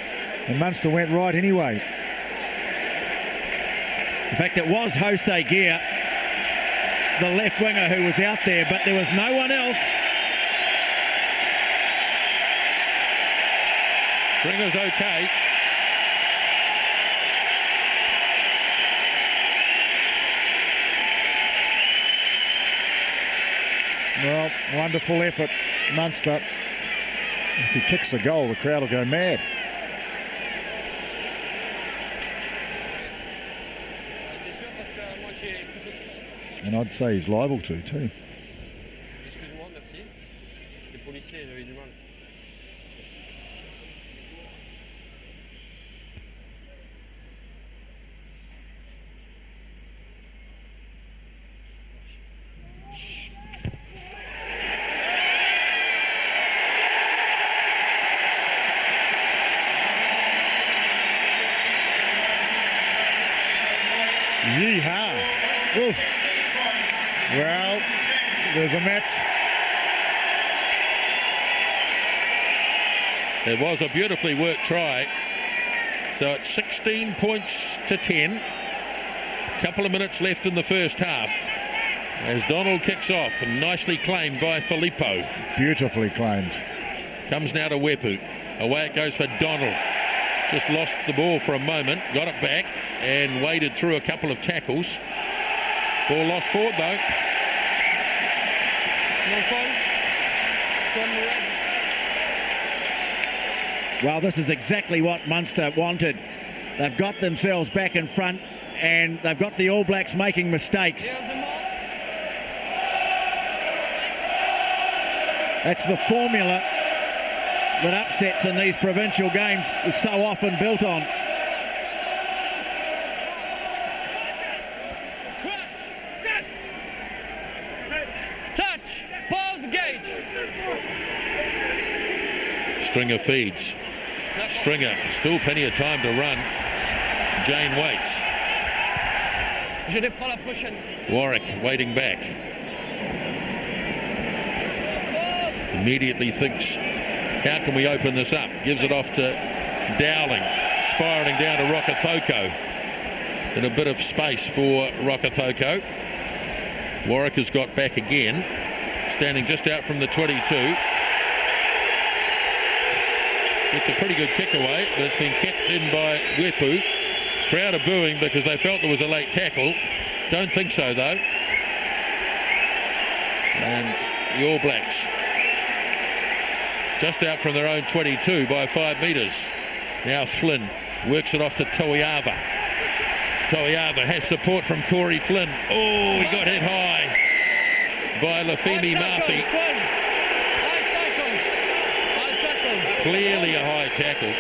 and Munster went right anyway. In fact, it was Jose Gear, the left winger, who was out there, but there was no one else. Stringer's okay. Well, wonderful effort, Munster. If he kicks a goal, the crowd will go mad. And I'd say he's liable to, too. Yeehaw. Ooh. Well, there's a match. It was a beautifully worked try. So it's 16 points to 10. A couple of minutes left in the first half. as Donald kicks off, and nicely claimed by Filippo. Beautifully claimed. Comes now to Wepu. Away it goes for Donald. Just lost the ball for a moment, got it back and waded through a couple of tackles. Ball lost forward though. Well, this is exactly what Munster wanted. They've got themselves back in front and they've got the All Blacks making mistakes. That's the formula that upsets in these provincial games is so often built on. Touch, pause, gauge. Stringer feeds. Stringer, still plenty of time to run. Jane waits. Warwick waiting back. Immediately thinks, how can we open this up? Gives it off to Dowling, spiralling down to Rokothoko. In a bit of space for Rokothoko. Warwick has got back again, standing just out from the 22. It's a pretty good kick away, but it's been kept in by Wepu. Crowd are booing because they felt there was a late tackle. Don't think so though. And the All Blacks just out from their own 22 by 5 metres. Now Flynn works it off to Toiava. Toiava has support from Corey Flynn. Oh, he got hit high by Lafemi Murphy. Clearly a high tackle.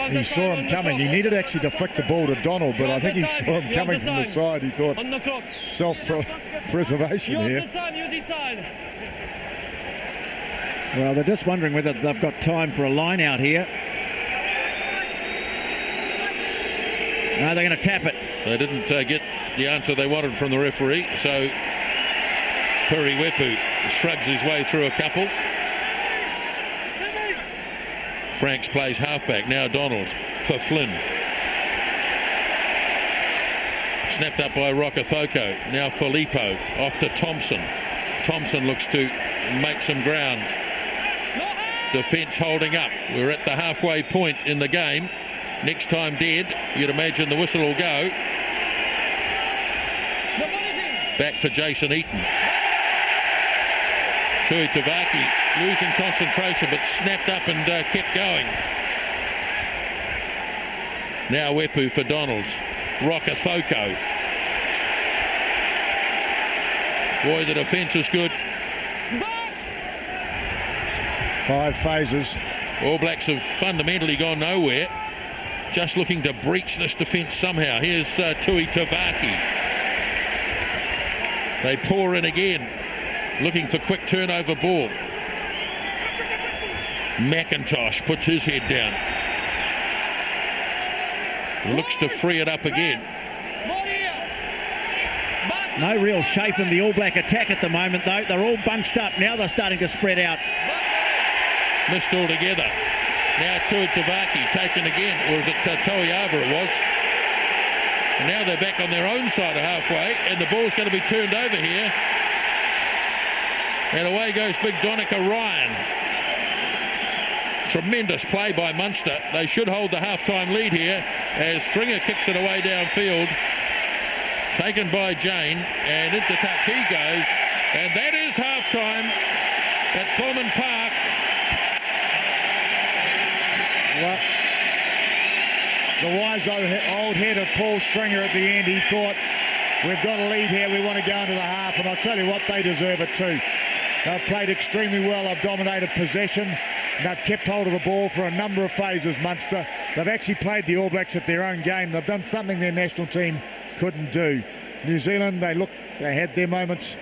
He saw him coming. He needed actually to flick the ball to Donald, but I think he saw him coming from the side. He thought self-preservation here. Well, they're just wondering whether they've got time for a line out here. No, they're going to tap it. They didn't get the answer they wanted from the referee, so Puri Wepu shrugs his way through a couple. Franks plays halfback. Now Donald for Flynn. Snapped up by Rokothoko. Now Filippo off to Thompson. Thompson looks to make some ground. Defence holding up. We're at the halfway point in the game. Next time dead, you'd imagine the whistle will go. Back for Jason Eaton. Tui Tavaki losing concentration but snapped up and kept going. Now Wepu for Donald. Rokothoko. Boy, the defence is good. 5 phases. All Blacks have fundamentally gone nowhere. Just looking to breach this defence somehow. Here's Tui Tavaki. They pour in again, looking for quick turnover ball. McIntosh puts his head down. Looks to free it up again. No real shape in the All Black attack at the moment, though. They're all bunched up. Now they're starting to spread out. Missed altogether. Now Tui Tavaki taken again, or is it Toiava it was? And now they're back on their own side of halfway, and the ball's going to be turned over here. And away goes big Donica Ryan. Tremendous play by Munster. They should hold the half-time lead here as Stringer kicks it away downfield. Taken by Jane, and into touch he goes. And that is half-time at Thorman Park. Well, the wise old head of Paul Stringer at the end, he thought, we've got a lead here, we want to go into the half, and I'll tell you what, they deserve it too. They've played extremely well, they've dominated possession, they've kept hold of the ball for a number of phases, Munster. They've actually played the All Blacks at their own game. They've done something their national team couldn't do. New Zealand, they had their moments,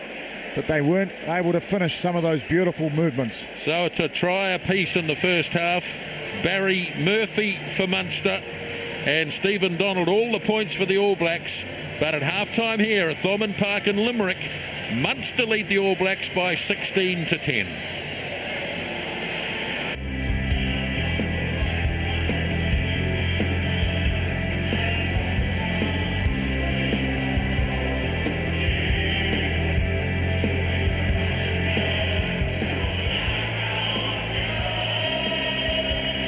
but they weren't able to finish some of those beautiful movements. So it's a try apiece in the first half. Barry Murphy for Munster and Stephen Donald, all the points for the All Blacks. But at halftime here at Thorman Park in Limerick, Munster lead the All Blacks by 16-10.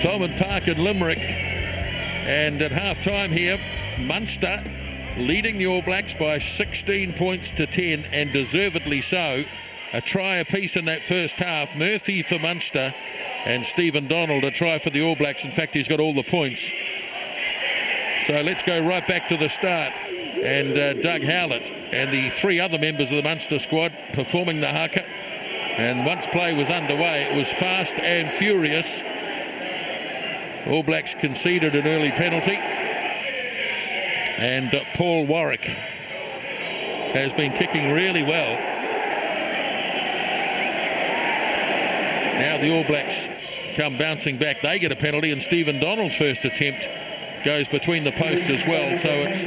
Thomond Park in Limerick. And at half-time here, Munster leading the All Blacks by 16 points to 10, and deservedly so. A try apiece in that first half. Murphy for Munster and Stephen Donald a try for the All Blacks. In fact, he's got all the points. So let's go right back to the start. And Doug Howlett and the three other members of the Munster squad performing the haka. And once play was underway, it was fast and furious. All Blacks conceded an early penalty. And Paul Warwick has been kicking really well. Now the All Blacks come bouncing back. They get a penalty, and Stephen Donald's first attempt goes between the posts as well. So it's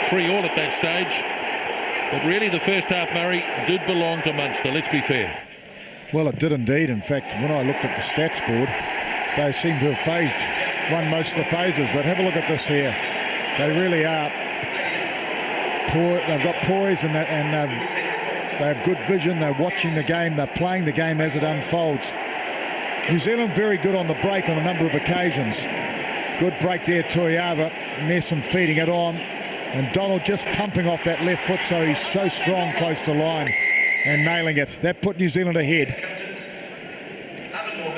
3-3 at that stage. But really the first half, Murray, did belong to Munster, let's be fair. Well, it did indeed. In fact, when I looked at the stats board, they seem to have won most of the phases. But have a look at this here. They really are. They've got poise and they have good vision. They're watching the game. They're playing the game as it unfolds. New Zealand very good on the break on a number of occasions. Good break there, Toiava. Nesson feeding it on. And Donald just pumping off that left foot, so he's so strong close to line and nailing it. That put New Zealand ahead.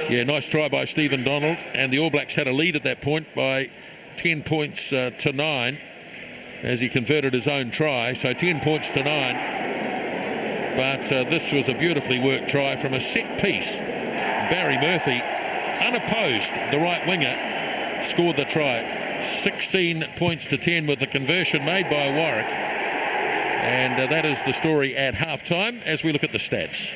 Yeah, nice try by Stephen Donald. And the All Blacks had a lead at that point by 10 points to 9 as he converted his own try. So 10 points to 9. But this was a beautifully worked try from a set piece. Barry Murphy, unopposed, the right winger, scored the try. 16 points to 10 with the conversion made by Warwick. And that is the story at half-time as we look at the stats.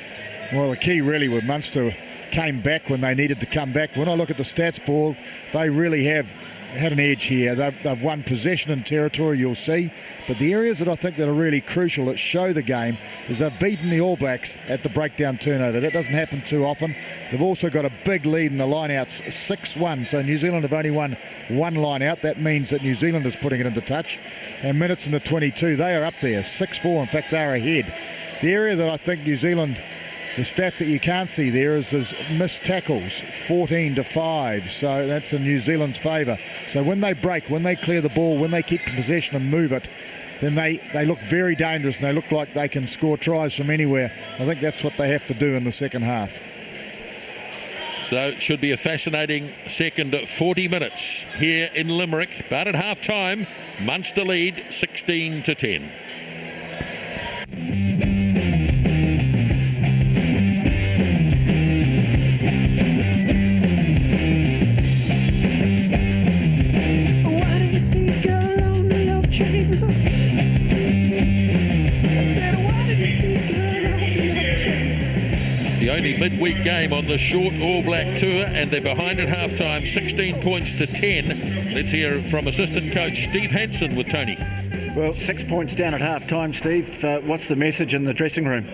Well, the key really with Munster came back when they needed to come back. When I look at the stats, Paul, they really have had an edge here. They've won possession and territory, you'll see. But the areas that I think that are really crucial that show the game is they've beaten the All Blacks at the breakdown turnover. That doesn't happen too often. They've also got a big lead in the line-outs, 6-1. So New Zealand have only won one line-out. That means that New Zealand is putting it into touch. And minutes in the 22, they are up there, 6-4. In fact, they're ahead. The area that I think New Zealand, the stat that you can't see there is missed tackles, 14-5. So that's in New Zealand's favour. So when they break, when they clear the ball, when they keep possession and move it, then they look very dangerous and they look like they can score tries from anywhere. I think that's what they have to do in the second half. So it should be a fascinating second 40 minutes here in Limerick. But at half-time, Munster lead 16-10. Only midweek game on the short All Black tour, and they're behind at half-time, 16 points to 10. Let's hear from assistant coach Steve Hansen with Tony. Well, 6 points down at half-time, Steve. What's the message in the dressing room?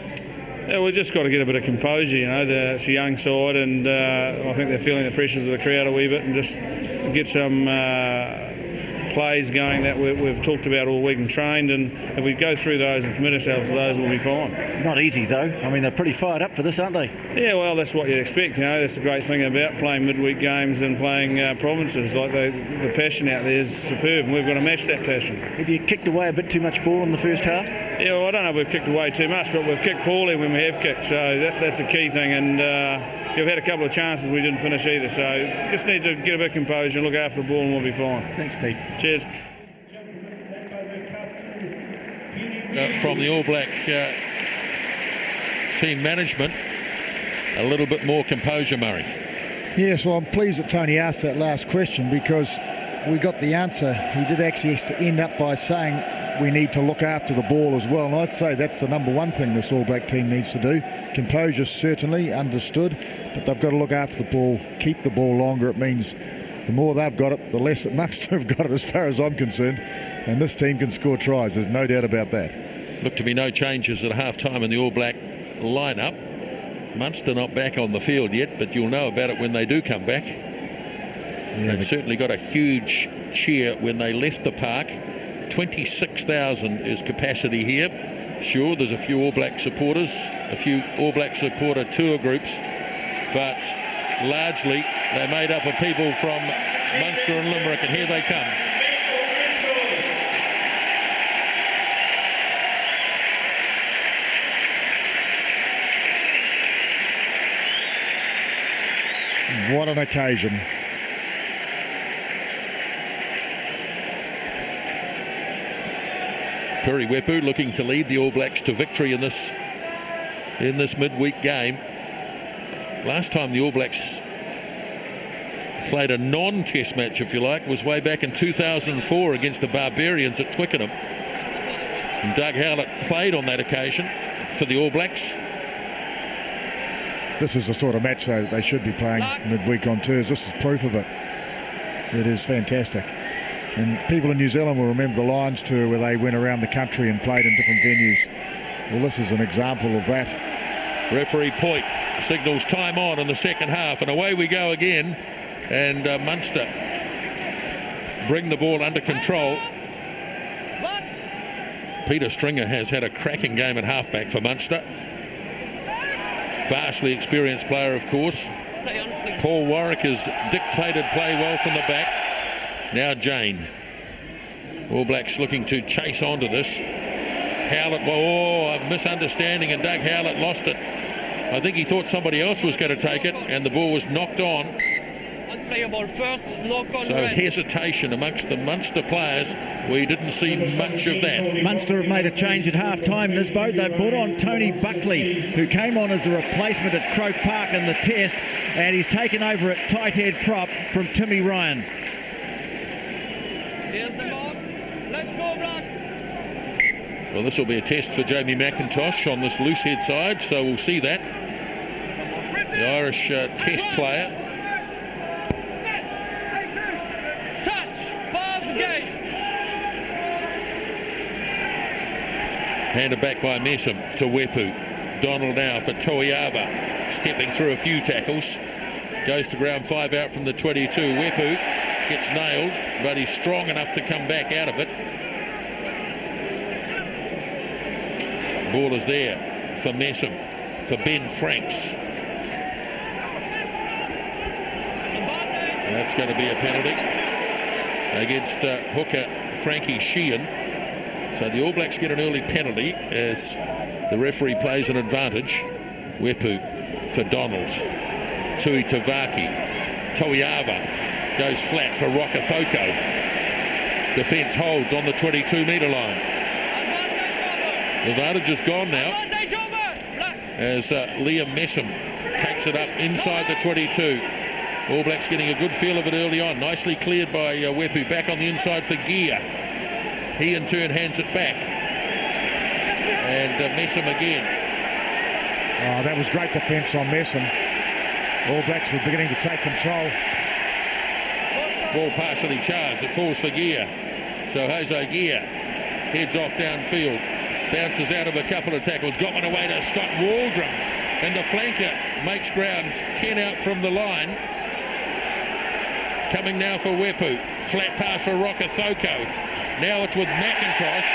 Yeah, we've just got to get a bit of composure, you know. It's a young side, and I think they're feeling the pressures of the crowd a wee bit, and just get some plays going that we've talked about all week and trained, and if we go through those and commit ourselves to those, we'll be fine. Not easy though. I mean, they're pretty fired up for this, aren't they? Yeah, well, that's what you'd expect, you know. That's the great thing about playing midweek games and playing provinces. Like the passion out there is superb, and we've got to match that passion. Have you kicked away a bit too much ball in the first half? Yeah, well, I don't know if we've kicked away too much, but we've kicked poorly when we have kicked, so that's a key thing. And we've had a couple of chances we didn't finish either, so just need to get a bit of composure and look after the ball, and we'll be fine. Thanks, Steve. Cheers. From the All Black team management, a little bit more composure, Murray. Yes, well, I'm pleased that Tony asked that last question because we got the answer. He did actually end up by saying we need to look after the ball as well, and I'd say that's the number one thing this All Black team needs to do. Composure, certainly, understood, but they've got to look after the ball, keep the ball longer. It means the more they've got it, the less that Munster have got it as far as I'm concerned, and this team can score tries, there's no doubt about that. Look to be no changes at half-time in the All Black lineup. Munster not back on the field yet, but you'll know about it when they do come back. Yeah, they've certainly got a huge cheer when they left the park. 26,000 is capacity here. Sure, there's a few All Black supporters, a few All Black supporter tour groups, but largely They're made up of people from Munster and Limerick, and here they come. What an occasion. Puri Wepu looking to lead the All Blacks to victory in this midweek game. Last time the All Blacks played a non-test match, if you like, was way back in 2004 against the Barbarians at Twickenham. And Doug Howlett played on that occasion for the All Blacks. This is the sort of match they should be playing midweek on tours. This is proof of it. It is fantastic. And people in New Zealand will remember the Lions tour where they went around the country and played in different venues. Well, this is an example of that. Referee Poit signals time on in the second half, and away we go again. And Munster bring the ball under control. Peter Stringer has had a cracking game at halfback for Munster. Vastly experienced player, of course. Paul Warwick has dictated play well from the back. Now Jane. All Blacks looking to chase onto this. Howlett, a misunderstanding, and Doug Howlett lost it. I think he thought somebody else was going to take it, and the ball was knocked on. Unplayable first, knock on So red. hesitation amongst the Munster players. We didn't see much of that. Munster have made a change at half-time, Nisbo. They brought on Tony Buckley, who came on as a replacement at Croke Park in the test, and he's taken over at tight head prop from Timmy Ryan. Here's the mark. Let's go, Black. Well, this will be a test for Jamie McIntosh on this loose head side, so we'll see that. The Irish test player. Touch. Ball's engaged. Handed back by Messam to Wepu. Donald now for Toiava. Stepping through a few tackles. Goes to ground 5 out from the 22. Wepu gets nailed, but he's strong enough to come back out of it. Ball is there for Messam, for Ben Franks. And that's going to be a penalty against hooker Frankie Sheehan. So the All Blacks get an early penalty as the referee plays an advantage. Wepu for Donald. Tui Tavaki. Toiava goes flat for Rokafoko. Defence holds on the 22-metre line. The advantage is gone now as Liam Messam takes it up inside the 22. All Blacks getting a good feel of it early on. Nicely cleared by Wepu. Back on the inside for Gear. He in turn hands it back. And Messam again. Oh, that was great defence on Messam. All Blacks were beginning to take control. Ball partially charged. It falls for Gear. So Jose Gear heads off downfield. Bounces out of a couple of tackles. Got one away to Scott Waldron. And the flanker makes ground 10 out from the line. Coming now for Wepu. Flat pass for Rokafoko. Now it's with McIntosh.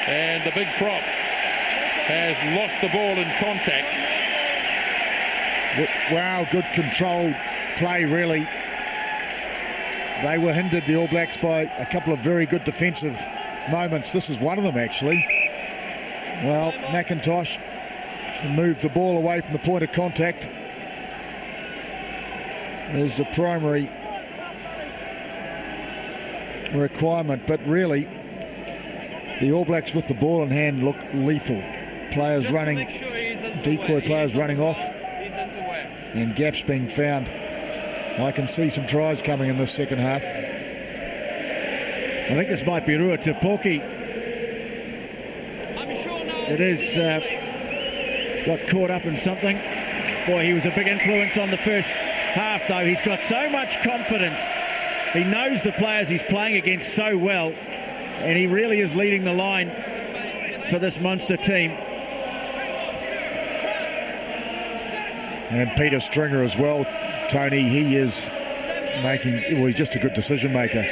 And the big prop has lost the ball in contact. Wow, good controlled play, really. They were hindered, the All Blacks, by a couple of very good defensive moments. This is one of them, actually. Well, McIntosh moved the ball away from the point of contact. There's the primary requirement, but really, the All Blacks with the ball in hand look lethal. Players running, decoy players running off, and gaps being found. I can see some tries coming in this second half. I think this might be Rua Tupoki. It is got caught up in something. Boy, he was a big influence on the first half, though. He's got so much confidence. He knows the players he's playing against so well, and he really is leading the line for this Munster team. And Peter Stringer as well, Tony, he is making, well, he's just a good decision maker.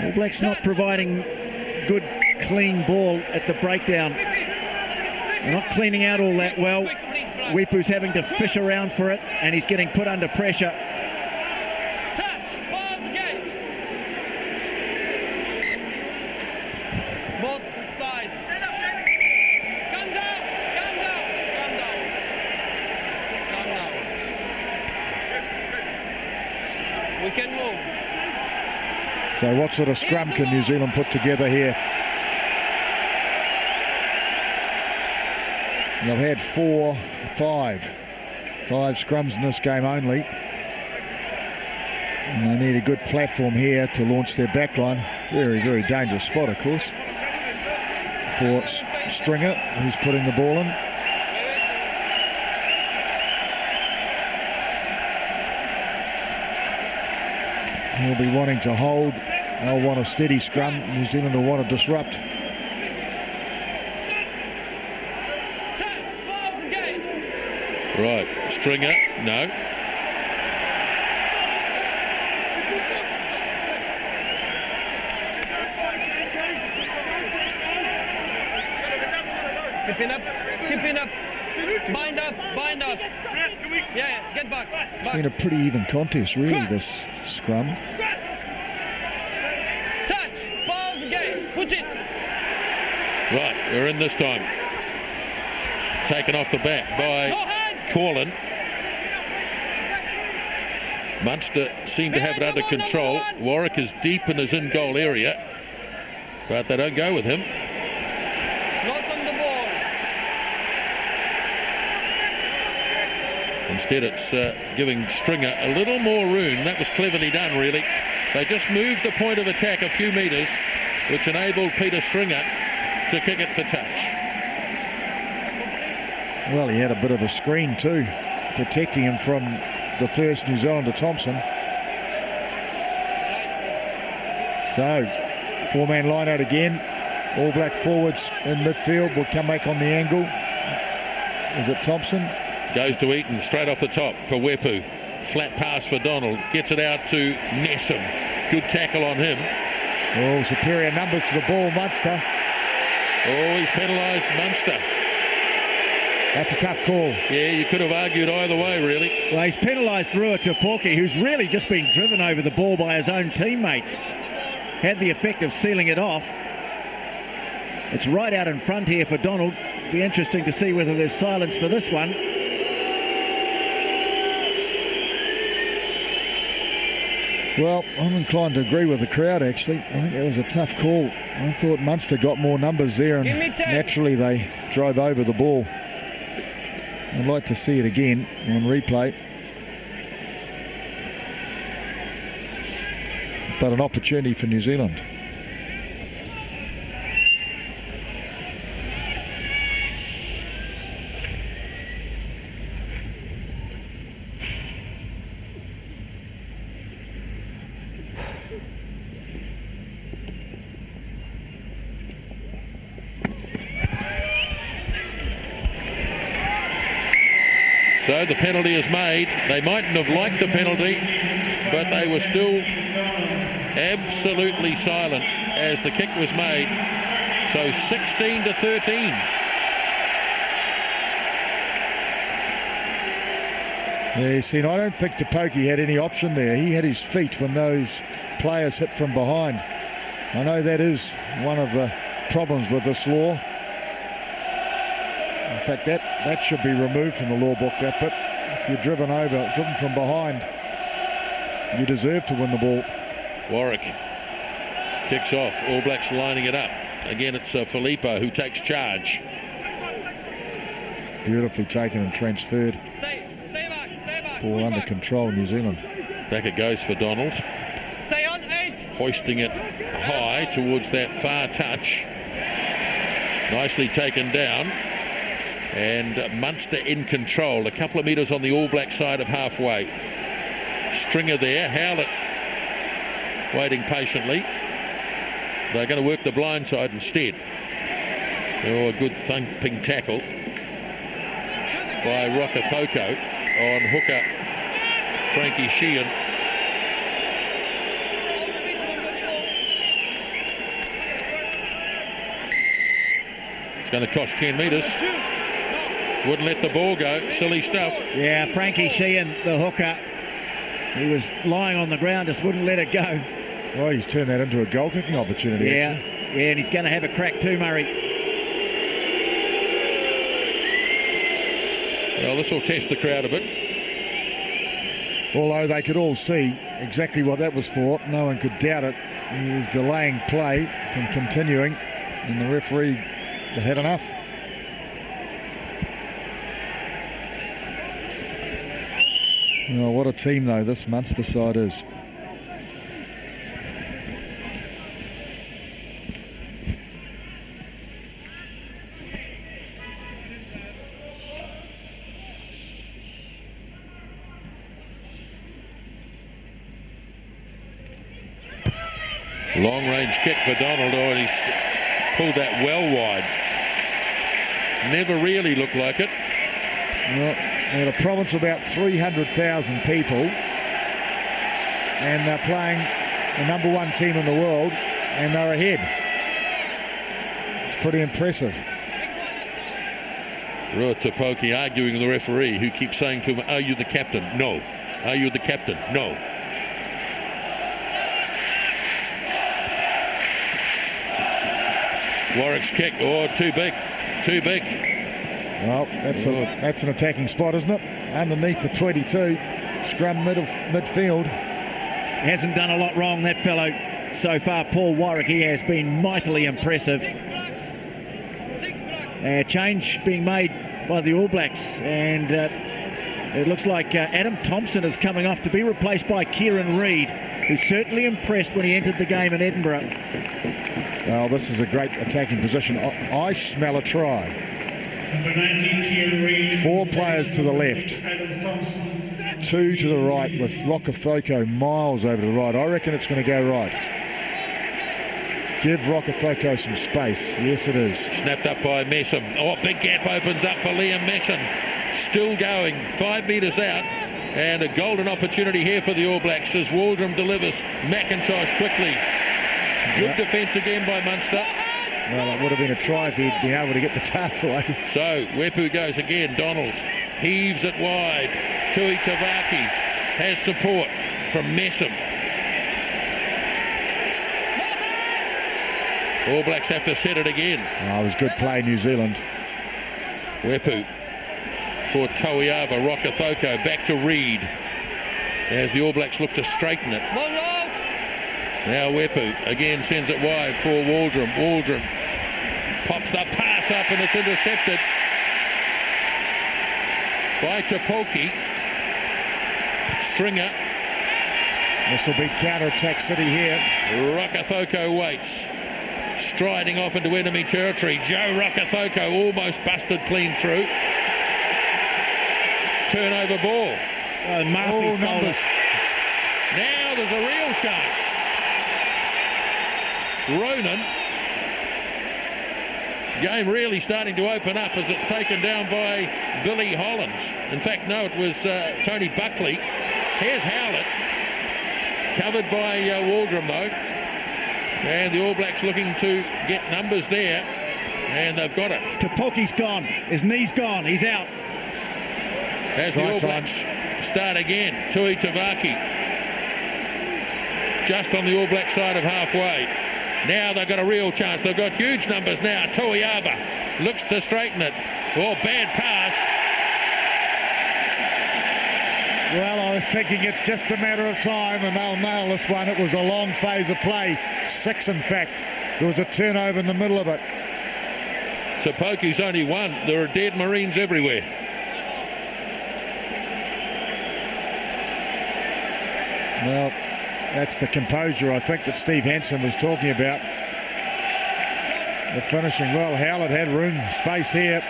All Blacks not providing good, clean ball at the breakdown. They're not cleaning out all that well. Weepu's having to fish around for it, and he's getting put under pressure. Touch, balls again. Both sides. Come down, come down, come down. Come down. We can move. So what sort of scrum can New Zealand put together here? They've had five scrums in this game only. And they need a good platform here to launch their backline. Very, very dangerous spot, of course, for Stringer, who's putting the ball in. He'll be wanting to hold. They'll want a steady scrum. New Zealand will want to disrupt. Right, Stringer, no. Keeping up, keeping up. Bind up, bind up. Yeah, get back. It's been a pretty even contest, really, this scrum. Touch, balls again, put it. Right, we're in this time. Taken off the bat by Corlin. Munster seem to have it under control. Warwick is deep in his in-goal area, but they don't go with him. Not on the ball. Instead, it's giving Stringer a little more room. That was cleverly done, really. They just moved the point of attack a few metres, which enabled Peter Stringer to kick it for touch. Well, he had a bit of a screen too, protecting him from the first New Zealander, Thompson. So, four-man line out again. All Black forwards in midfield will come back on the angle. Is it Thompson? Goes to Eaton, straight off the top for Weepu. Flat pass for Donald. Gets it out to Nessam. Good tackle on him. Oh, superior numbers to the ball, Munster. Oh, he's penalised Munster. That's a tough call. Yeah, you could have argued either way, really. Well, he's penalised Rua Tupoki, who's really just been driven over the ball by his own teammates. Had the effect of sealing it off. It's right out in front here for Donald. Be interesting to see whether there's silence for this one. Well, I'm inclined to agree with the crowd, actually. I think that was a tough call. I thought Munster got more numbers there, and naturally they drove over the ball. I'd like to see it again on replay. But an opportunity for New Zealand. So the penalty is made. They mightn't have liked the penalty, but they were still absolutely silent as the kick was made. So 16-13. Yeah, you see, I don't think Tupoki had any option there. He had his feet when those players hit from behind. I know that is one of the problems with this law. In fact, that should be removed from the law book, that bit. If you're driven from behind, you deserve to win the ball. Warwick kicks off. All Blacks lining it up. Again, it's Filippo who takes charge. Beautifully taken and transferred. Stay back. Ball under control, New Zealand. Back it goes for Donald. Stay on 8. Hoisting it high towards that far touch. Nicely taken down. And Munster in control. A couple of metres on the All Black side of halfway. Stringer there. Howlett waiting patiently. They're going to work the blind side instead. Oh, a good thumping tackle by Rokafoko on hooker Frankie Sheehan. It's going to cost 10 metres. Wouldn't let the ball go. Silly stuff. Yeah, Frankie Sheehan, the hooker, he was lying on the ground, just wouldn't let it go. Well, he's turned that into a goal kicking opportunity. Yeah, actually. yeah, and he's going to have a crack too, Murray. Well, this will test the crowd a bit. Although they could all see exactly what that was for, no one could doubt it. He was delaying play from continuing, and the referee had enough. Oh, what a team, though, this Munster side is. Long range kick for Donald. Oh, he's pulled that well wide. Never really looked like it. Well, they had a province of about 300,000 people, and they're playing the #1 team in the world, and they're ahead. It's pretty impressive. Ruatopoki arguing with the referee, who keeps saying to him, "Are you the captain?" "No." "Are you the captain?" "No." Warwick's kick. Oh, too big. Too big. Well, that's an attacking spot, isn't it? Underneath the 22, scrum midfield. Hasn't done a lot wrong, that fellow, so far. Paul Warwick, he has been mightily impressive. Change being made by the All Blacks, and it looks like Adam Thompson is coming off to be replaced by Kieran Reid, who certainly impressed when he entered the game in Edinburgh. Well, this is a great attacking position. I smell a try. Number 19, Kieran Reid. 4 players to the left, 2 to the right, with Rokafoko miles over to the right. I reckon it's going to go right. Give Rokafoko some space. Yes, it is. Snapped up by Messam. Oh, big gap opens up for Liam Messam. Still going, 5 metres out. And a golden opportunity here for the All Blacks as Waldrum delivers. McIntosh quickly. Good defence again by Munster. Well, it would have been a try if he'd been able to get the task away. So, Wepu goes again. Donald heaves it wide. Tui Tavaki has support from Messam. All Blacks have to set it again. Oh, it was good play, New Zealand. Wepu for Tauiava. Rokafoko back to Reid as the All Blacks look to straighten it. Now Wepu again sends it wide for Waldrum. Waldrum pops the pass up and it's intercepted by Tapoki. Stringer. This will be counter-attack city here. Rokafoko waits. Striding off into enemy territory. Joe Rokafoko almost busted clean through. Turnover ball. Murphy's numbers. Now there's a real chance. Ronan. Game really starting to open up as it's taken down by Billy Holland. In fact, no, it was Tony Buckley. Here's Howlett. Covered by Waldrum, though. And the All Blacks looking to get numbers there. And they've got it. Tapoki's gone. His knee's gone. He's out. As the All Blacks start again. Tui Tavaki. Just on the All Black side of halfway. Now they've got a real chance. They've got huge numbers now. Tauiava looks to straighten it. Oh, bad pass. Well, I was thinking it's just a matter of time and they'll nail this one. It was a long phase of play. 6, in fact. There was a turnover in the middle of it. Tapoki's only 1. There are dead Marines everywhere. Well, that's the composure, I think, that Steve Hansen was talking about. The finishing. Well, Howlett had room, space here.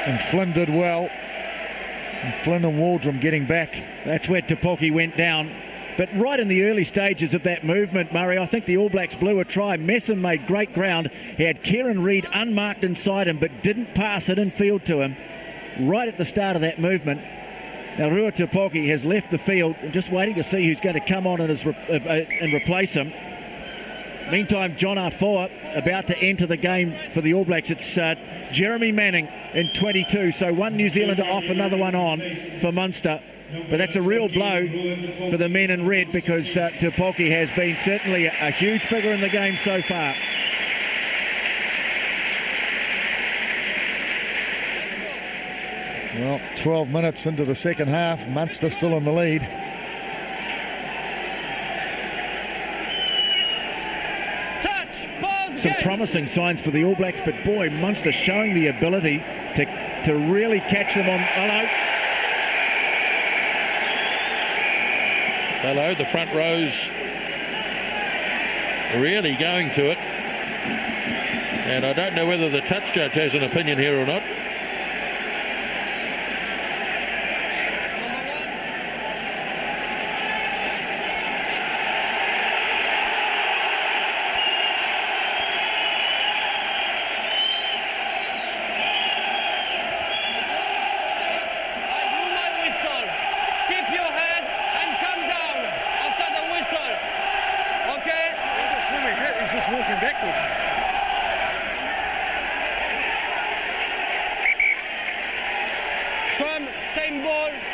And Flynn did well. And Flynn and Waldrum getting back. That's where Tapoki went down. But right in the early stages of that movement, Murray, I think the All Blacks blew a try. Messam made great ground. He had Kieran Reid unmarked inside him, but didn't pass it in field to him right at the start of that movement. Now, Ruatopoki has left the field and just waiting to see who's going to come on and replace him. Meantime, John Afoa about to enter the game for the All Blacks. It's Jeremy Manning in 22. So one New Zealander off, another one on for Munster. But that's a real blow for the men in red, because Tupoki has been certainly a huge figure in the game so far. Well, 12 minutes into the second half, Munster still in the lead. Some promising signs for the All Blacks, but boy, Munster showing the ability to really catch them on. Hello, the front rows really going to it. And I don't know whether the touch judge has an opinion here or not.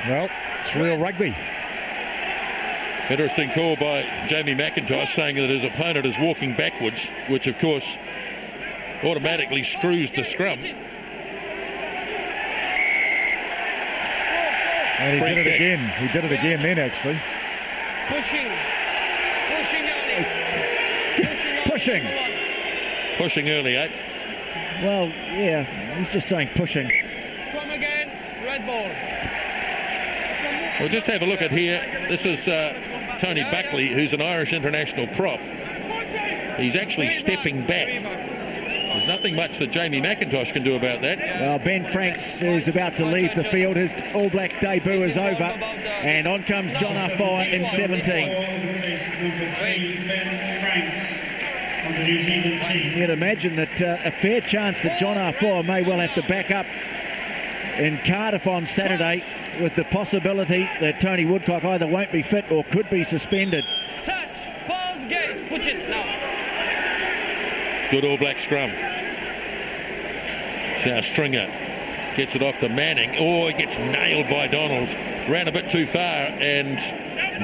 Well, it's real rugby. Interesting call by Jamie McIntosh, saying that his opponent is walking backwards, which of course automatically screws the scrum. And he did it again. He did it again then, actually. Pushing early, eh? Well, yeah, he's just saying pushing. Scrum again, red ball. Well, just have a look at here. This is Tony Buckley, who's an Irish international prop. He's actually stepping back. There's nothing much that Jamie McIntosh can do about that. Well, Ben Franks is about to leave the field. His All Black debut is over. And on comes John Afoa in 17. You'd imagine that a fair chance that John Afoa may well have to back up in Cardiff on Saturday, with the possibility that Tony Woodcock either won't be fit or could be suspended. Touch, pause, gauge, put it now. Good All Black scrum. Now Stringer gets it off to Manning. Oh, he gets nailed by Donald. Ran a bit too far, and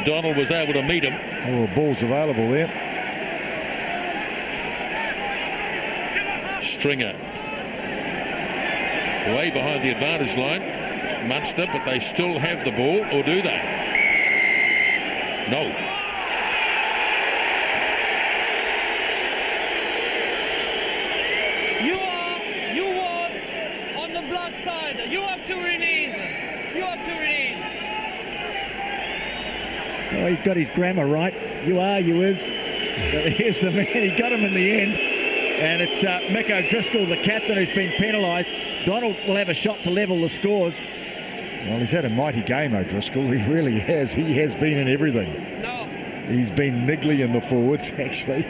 Donald was able to meet him. Oh, the ball's available there. Stringer way behind the advantage line, Munster, but they still have the ball, or do they? No. You was on the black side. You have to release. You have to release. Oh, he got his grammar right. You are, you is. Here's the man. He got him in the end. And it's Mick O'Driscoll, the captain, who's been penalised. Donald will have a shot to level the scores. Well, he's had a mighty game, O'Driscoll. He really has. He has been in everything. No. He's been niggly in the forwards, actually.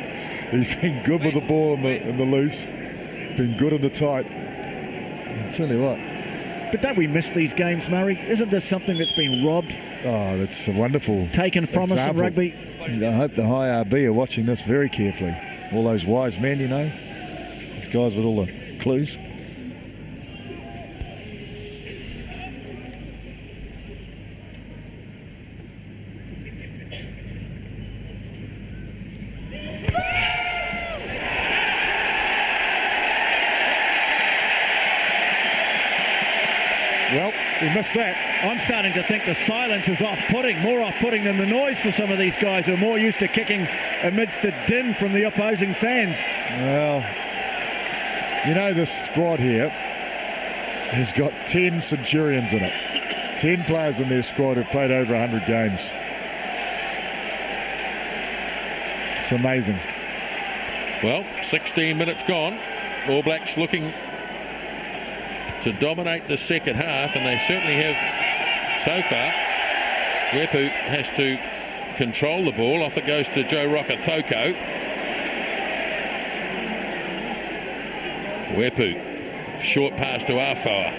He's been good with the ball in the loose. He's been good in the tight. I'll tell you what. But don't we miss these games, Murray? Isn't this something that's been robbed? Oh, that's a wonderful taken from us in rugby. I hope the high RB are watching this very carefully. All those wise men, you know. These guys with all the clues. Well, we missed that. I'm starting to think the silence is off-putting, more off-putting than the noise for some of these guys who are more used to kicking amidst the din from the opposing fans. Well, you know, this squad here has got 10 Centurions in it. 10 players in their squad who've played over 100 games. It's amazing. Well, 16 minutes gone. All Blacks looking to dominate the second half, and they certainly have so far. Wepu has to control the ball. Off it goes to Joe Roka-Thoko. Wepu, short pass to Afoa.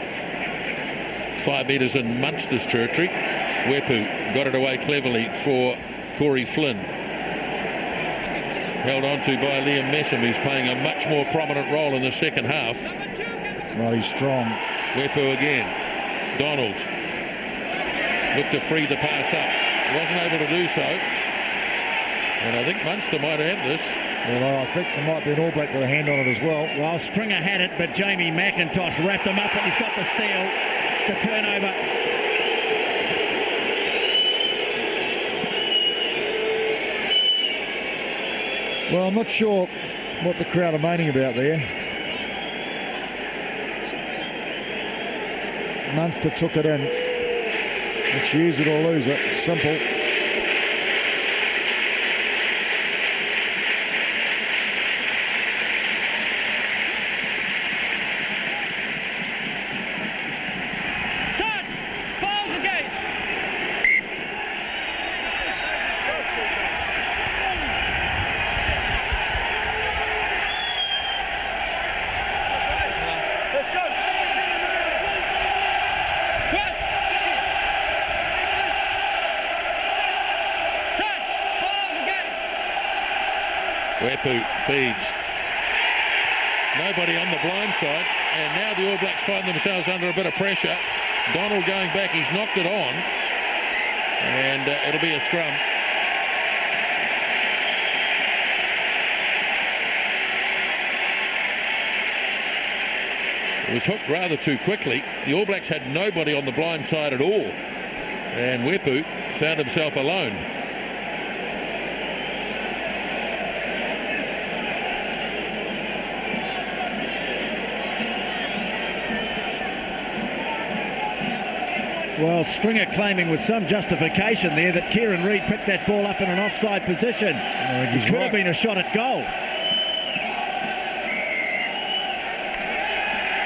5 metres in Munster's territory. Wepu got it away cleverly for Corey Flynn. Held on to by Liam Messam, who's playing a much more prominent role in the second half. Well, he's strong. Wepu again. Donald looked to free the pass up. Wasn't able to do so. And I think Munster might have this. Although I think there might be an All Black with a hand on it as well. Well, Stringer had it, but Jamie McIntosh wrapped him up, and he's got the steal, the turnover. Well, I'm not sure what the crowd are moaning about there. Munster took it in. It's use it or lose it. Simple. Wepu feeds. Nobody on the blind side, and now the All Blacks find themselves under a bit of pressure. Donald going back, he's knocked it on, and it'll be a scrum. It was hooked rather too quickly. The All Blacks had nobody on the blind side at all, and Wepu found himself alone. Well, Stringer claiming with some justification there that Kieran Reid picked that ball up in an offside position. It could have been a shot at goal.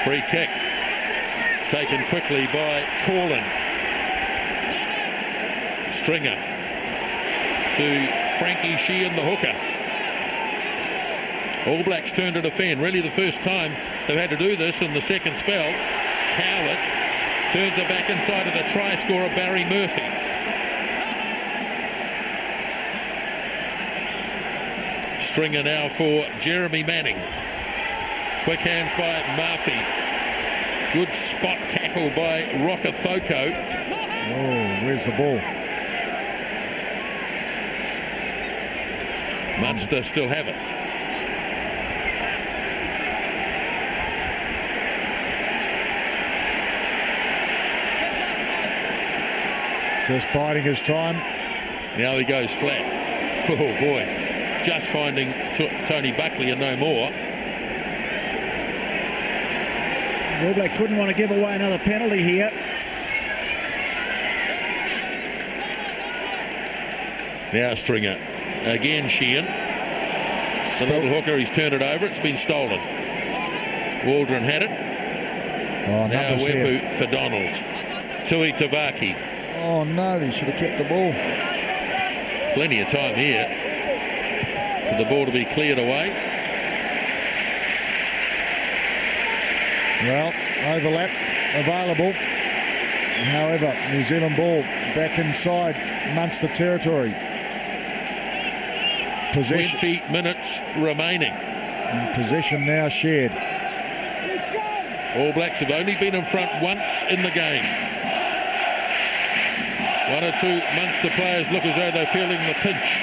Free kick taken quickly by Corlin. Stringer to Frankie Sheehan, the hooker. All Blacks turn to defend. Really the first time they've had to do this in the second spell. Howlett turns it back inside of the try scorer, Barry Murphy. Stringer now for Jeremy Manning. Quick hands by Murphy. Good spot tackle by Roka Thoko. Oh, where's the ball? Munster still have it. Just biding his time. Now he goes flat. Oh boy, just finding Tony Buckley and no more. The All Blacks wouldn't want to give away another penalty here. Now Stringer. Again Sheehan. The little hooker, he's turned it over. It's been stolen. Waldron had it. Oh, now Wepu for Donald. Tui Tavaki. Oh no, he should have kept the ball. Plenty of time here for the ball to be cleared away. Well, overlap available. However, New Zealand ball back inside Munster territory. Possession. 20 minutes remaining. And possession now shared. All Blacks have only been in front once in the game. One or two Munster players look as though they're feeling the pinch.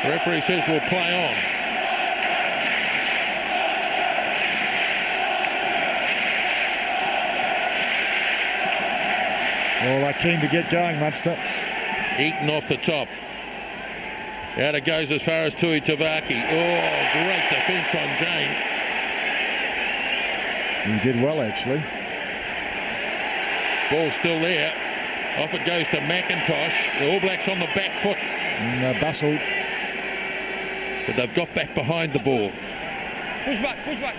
The referee says we'll play on. Well, they're keen to get going, Munster. Eaton off the top. Out it goes as far as Tui Tavaki. Oh, great defence on Jane. He did well, actually. Ball still there. Off it goes to McIntosh. The All Blacks on the back foot. And bustled. But they've got back behind the ball. Push back, push back.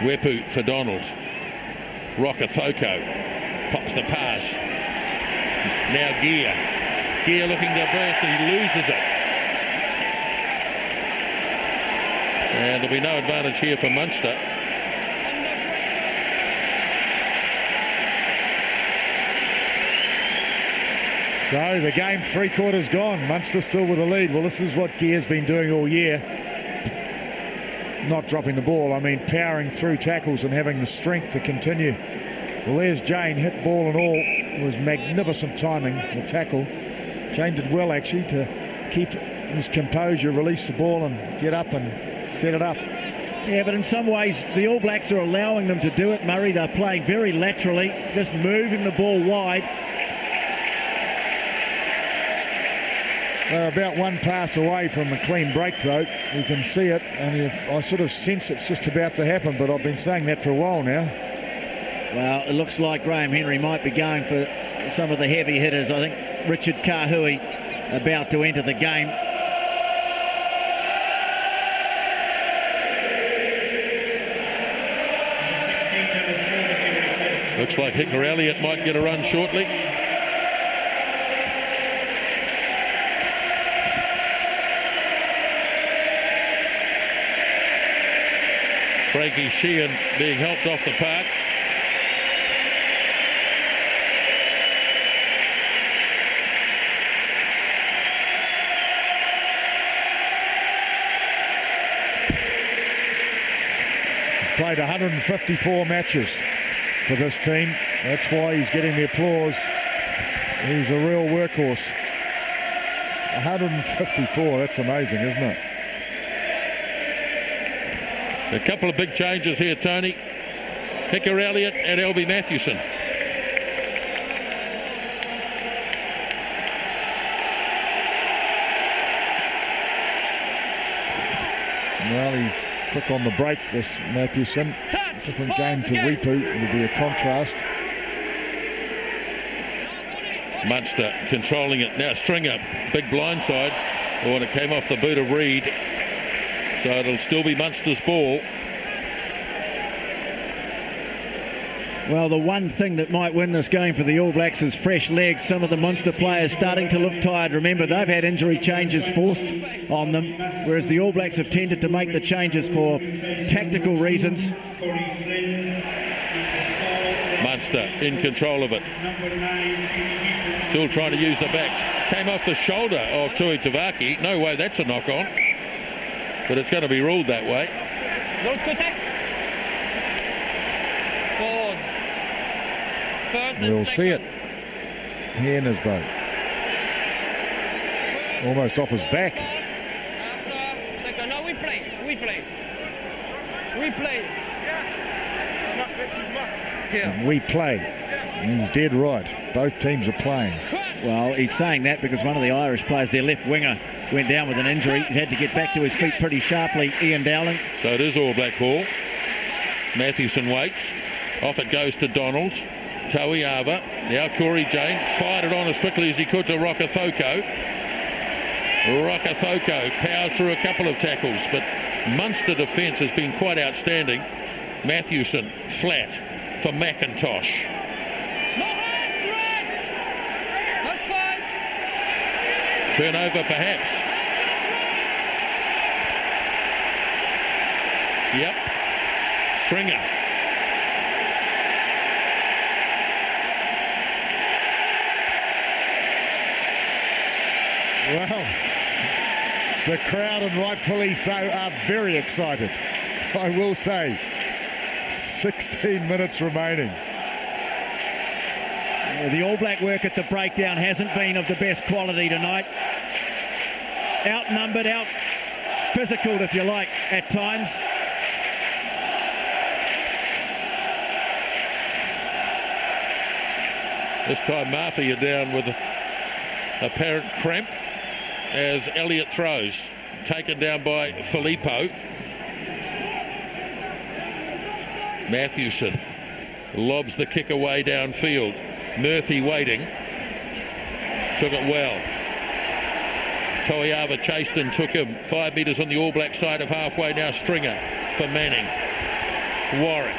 Wepu for Donald. Roka Thoko pops the pass. Now Gear. Gear looking to burst and he loses it. And there'll be no advantage here for Munster. So the game 3/4 gone. Munster still with the lead. Well, this is what Gear's been doing all year. Not dropping the ball, I mean powering through tackles and having the strength to continue. Well, there's Jane, hit ball and all. It was magnificent timing, the tackle. Jane did well actually to keep his composure, release the ball and get up and set it up. Yeah, but in some ways the All Blacks are allowing them to do it, Murray. They're playing very laterally, just moving the ball wide. They're about one pass away from a clean break, though. You can see it, and I sort of sense it's just about to happen, but I've been saying that for a while now. Well, it looks like Graham Henry might be going for some of the heavy hitters. I think Richard Kahui about to enter the game. Looks like Hicker Elliott might get a run shortly. Frankie Sheehan being helped off the park. He's played 154 matches for this team. That's why he's getting the applause. He's a real workhorse. 154, that's amazing, isn't it? A couple of big changes here, Tony. Hicker Elliott and Elby Matthewson. Well, he's quick on the break, this Matthewson. Different game to Weepu. It'll be a contrast. Munster controlling it. Now Stringer, big blindside. Oh, and it came off the boot of Reed. So it'll still be Munster's ball. Well, the one thing that might win this game for the All Blacks is fresh legs. Some of the Munster players starting to look tired. Remember, they've had injury changes forced on them, whereas the All Blacks have tended to make the changes for tactical reasons. Munster in control of it. Still trying to use the backs. Came off the shoulder of Tui Tavaki. No way that's a knock on. But it's going to be ruled that way. Forward. First and We'll see it here in his boat. Almost off his back. After second. No, we play. And we play. And he's dead right. Both teams are playing. Well, he's saying that because one of the Irish players, their left winger, went down with an injury. He had to get back to his feet pretty sharply, Ian Dowling. So it is All Black ball. Matthewson waits. Off it goes to Donald. Tauiava. Now Corey Jane fired it on as quickly as he could to Rakathoko. Rakathoko powers through a couple of tackles, but Munster defence has been quite outstanding. Matthewson flat for McIntosh. No hands, Red. That's fine. Turnover perhaps. Yep. Stringer. Well, the crowd, and rightfully so, are very excited. I will say, 16 minutes remaining. The All Black work at the breakdown hasn't been of the best quality tonight. Outnumbered, out physical, if you like, at times. This time Murphy are down with apparent cramp as Elliott throws. Taken down by Filippo. Matthewson lobs the kick away downfield. Murphy waiting. Took it well. Toiava chased and took him 5 metres on the All Black side of halfway. Now Stringer for Manning. Warwick.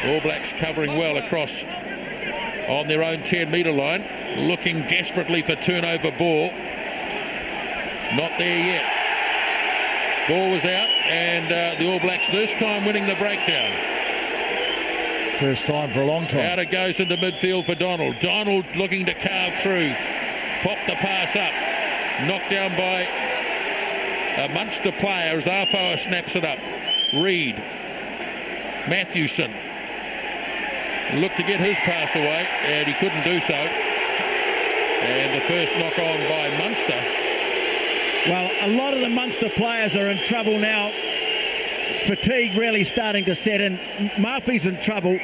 All Blacks covering well across on their own 10-metre line. Looking desperately for turnover ball. Not there yet. Ball was out, and the All Blacks this time winning the breakdown. First time for a long time. Out it goes into midfield for Donald. Donald looking to carve through. Pop the pass up. Knocked down by a Munster player as Arfoa snaps it up. Reid. Matthewson. Looked to get his pass away, and he couldn't do so. And the first knock on by Munster. Well, a lot of the Munster players are in trouble now. Fatigue really starting to set in. Murphy's in trouble.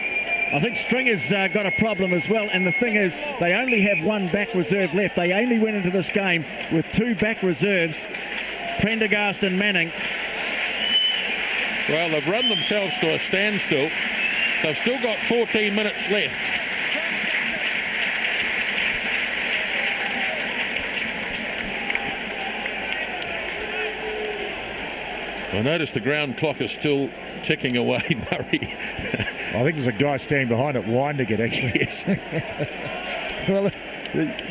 I think Stringer's got a problem as well. And the thing is, they only have one back reserve left. They only went into this game with two back reserves, Prendergast and Manning. Well, they've run themselves to a standstill. They've still got 14 minutes left. I notice the ground clock is still ticking away, Murray. I think there's a guy standing behind it winding it, actually. Yes. Well,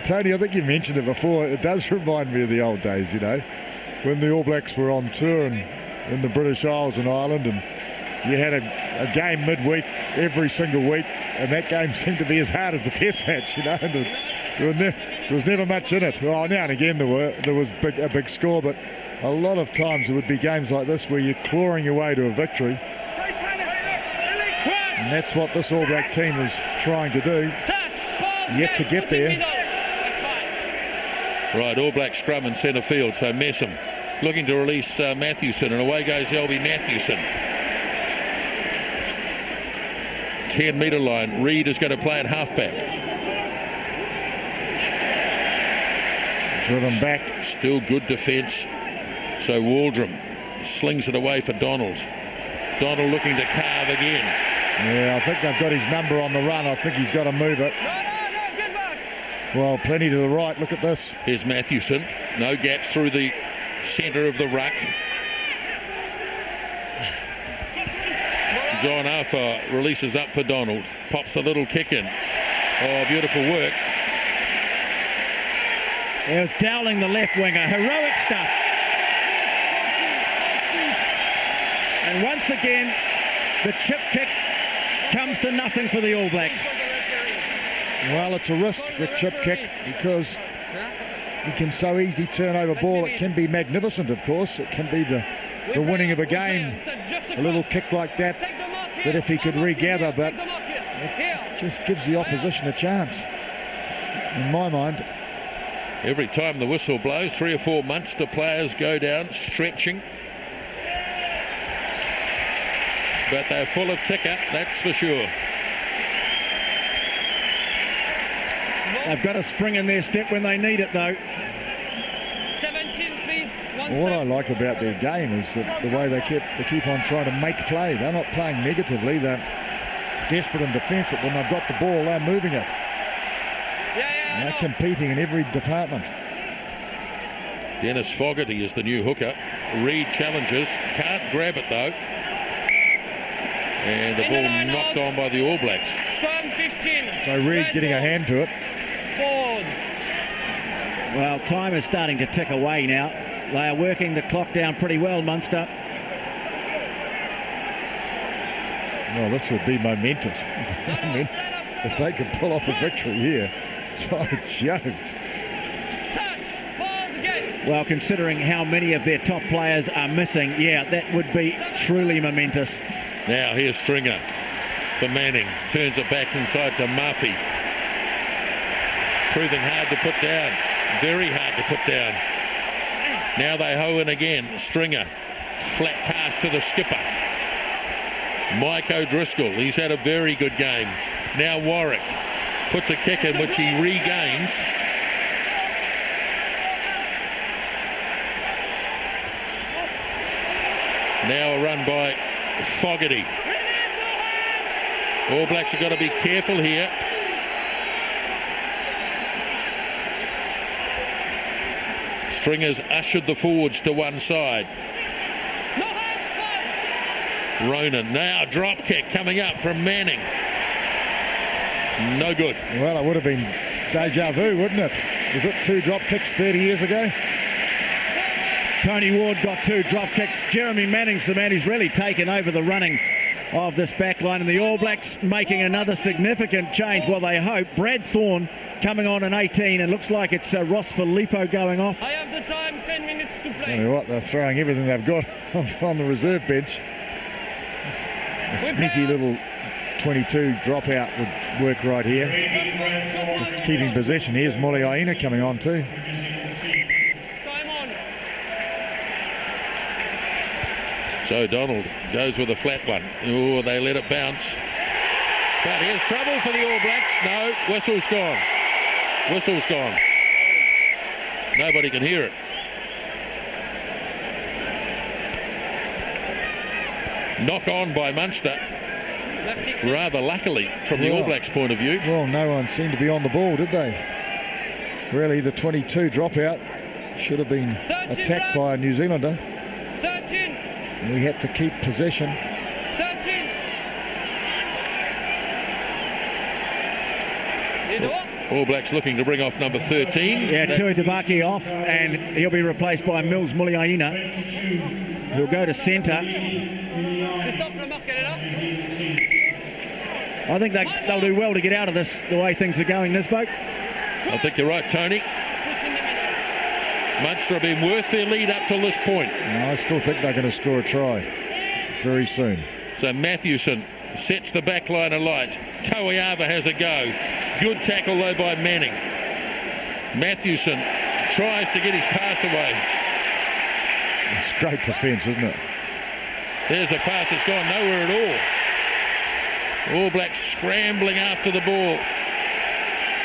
Tony, I think you mentioned it before. It does remind me of the old days, you know, when the All Blacks were on tour in the British Isles and Ireland, and you had a game midweek every single week, and that game seemed to be as hard as the test match, you know. And there was never much in it. Well, now and again there was a big score, but a lot of times there would be games like this where you're clawing your way to a victory. And that's what this All Black team is trying to do. Yet to get there. Right, All Black scrum in centre field, so Messam looking to release Matthewson, and away goes Elby Matthewson. 10-metre line. Reid is going to play at halfback. Driven back. Still good defence. So Waldrum slings it away for Donald. Donald looking to carve again. Yeah, I think they've got his number on the run. I think he's got to move it. Well, plenty to the right. Look at this. Here's Matthewson. No gaps through the centre of the ruck. John Arfoa releases up for Donald. Pops a little kick in. Oh, beautiful work. It was Dowling, the left winger. Heroic stuff. And once again, the chip kick comes to nothing for the All Blacks. Well, it's a risk, the chip kick, because he can so easily turn over ball. It can be magnificent, of course. It can be the winning of a game. A little kick like that if he could regather, but it just gives the opposition a chance, in my mind. Every time the whistle blows, 3 or 4 Munster players go down, stretching. But they're full of ticker, that's for sure. They've got a spring in their step when they need it, though. 17, please. Well, what I like about their game is the way they keep on trying to make play. They're not playing negatively. They're desperate in defence, but when they've got the ball, they're moving it. And they're competing in every department. Dennis Fogarty is the new hooker. Reid challenges, can't grab it though. And the ball knocked on by the All Blacks. Scrum 15. So Reid getting a hand to it. Forward. Well, time is starting to tick away now. They are working the clock down pretty well, Munster. Well, this would be momentous. If they could pull off a victory here. Oh, Jones. Well, considering how many of their top players are missing, yeah, that would be truly momentous. Now here's Stringer for Manning. Turns it back inside to Murphy. Proving hard to put down. Very hard to put down. Now they hoe in again. Stringer. Flat pass to the skipper. Mike O'Driscoll. He's had a very good game. Now Warwick puts a kick in which he regains. Now a run by Fogarty. All Blacks have got to be careful here. Stringer's ushered the forwards to one side. Ronan, now drop kick coming up from Manning. No good. Well, it would have been deja vu, wouldn't it? Was it 2 drop kicks 30 years ago? Tony Ward got 2 drop kicks. Jeremy Manning's the man who's really taken over the running of this back line, and the All Blacks making another significant change. Well, they hope. Brad Thorne coming on in 18, and looks like it's Ross Filippo going off. I have the time, 10 minutes to play. Tell you what, they're throwing everything they've got on the reserve bench. A sneaky little 22 dropout would work right here. Just keeping possession. Here's Muliaina coming on too. Time on. So Donald goes with a flat one. Oh, they let it bounce. But here's trouble for the All Blacks. No, whistle's gone. Whistle's gone. Nobody can hear it. Knock on by Munster. Rather luckily from the All Blacks point of view. Well, no one seemed to be on the ball, did they? Really, the 22 dropout should have been attacked by a New Zealander. 13. And we had to keep possession. 13. All Blacks looking to bring off number 13. Yeah, Tui Tabaki off, and he'll be replaced by Mills Muliaina, who'll go to centre. I think they'll do well to get out of this the way things are going, Nisbo. I think you're right, Tony. Munster have been worth their lead up till this point. I still think they're going to score a try very soon. So Mathewson sets the back line alight. Tauiava has a go. Good tackle though by Manning. Mathewson tries to get his pass away. It's great defence, isn't it? There's a pass that's gone nowhere at all. All Blacks scrambling after the ball.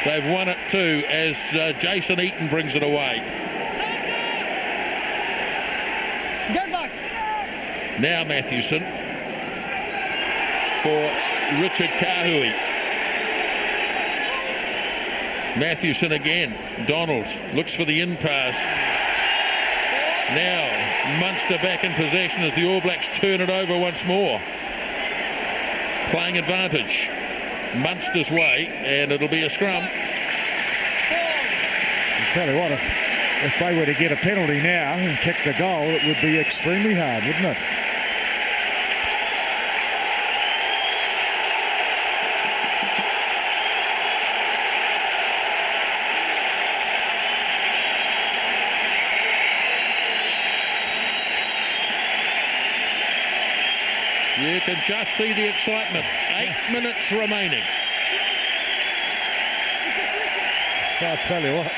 They've won it too as Jason Eaton brings it away. Get back. Now Mathewson for Richard Kahui. Mathewson again. Donald looks for the in pass. Now Munster back in possession as the All Blacks turn it over once more. Playing advantage. Munster's way, and it'll be a scrum. I'll tell you what, if they were to get a penalty now and kick the goal, it would be extremely hard, wouldn't it? You can just see the excitement. 8 minutes remaining. I'll tell you what,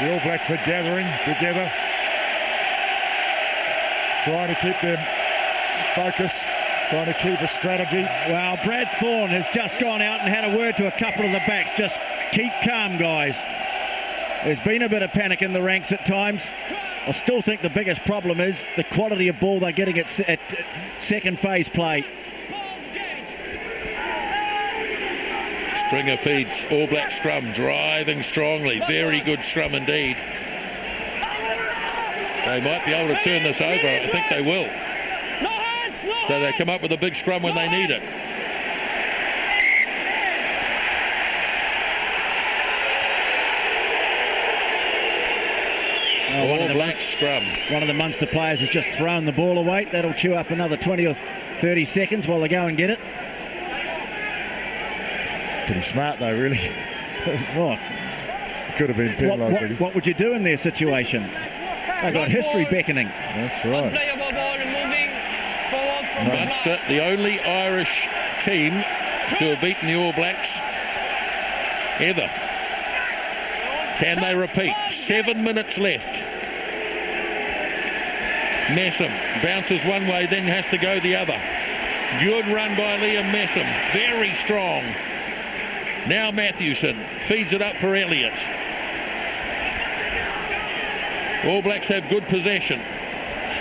the All Blacks are gathering together, trying to keep their focus, trying to keep a strategy. Well, Brad Thorne has just gone out and had a word to a couple of the backs. Just keep calm, guys. There's been a bit of panic in the ranks at times. I still think the biggest problem is the quality of ball they're getting at second phase play. Stringer feeds All Black scrum, driving strongly. Very good scrum indeed. They might be able to turn this over. I think they will. So they come up with a big scrum when they need it. All Black scrum. One of the Munster players has just thrown the ball away. That'll chew up another 20 or 30 seconds while they go and get it. Pretty smart though, really. Right. Could have been penalised. What would you do in their situation? They've got history beckoning. That's right. Unplayable ball and moving forward from Munster, the only Irish team to have beaten the All Blacks ever. Can they repeat? 7 minutes left. Messam bounces one way, then has to go the other. Good run by Liam Messam. Very strong. Now Mathewson feeds it up for Elliott. All Blacks have good possession.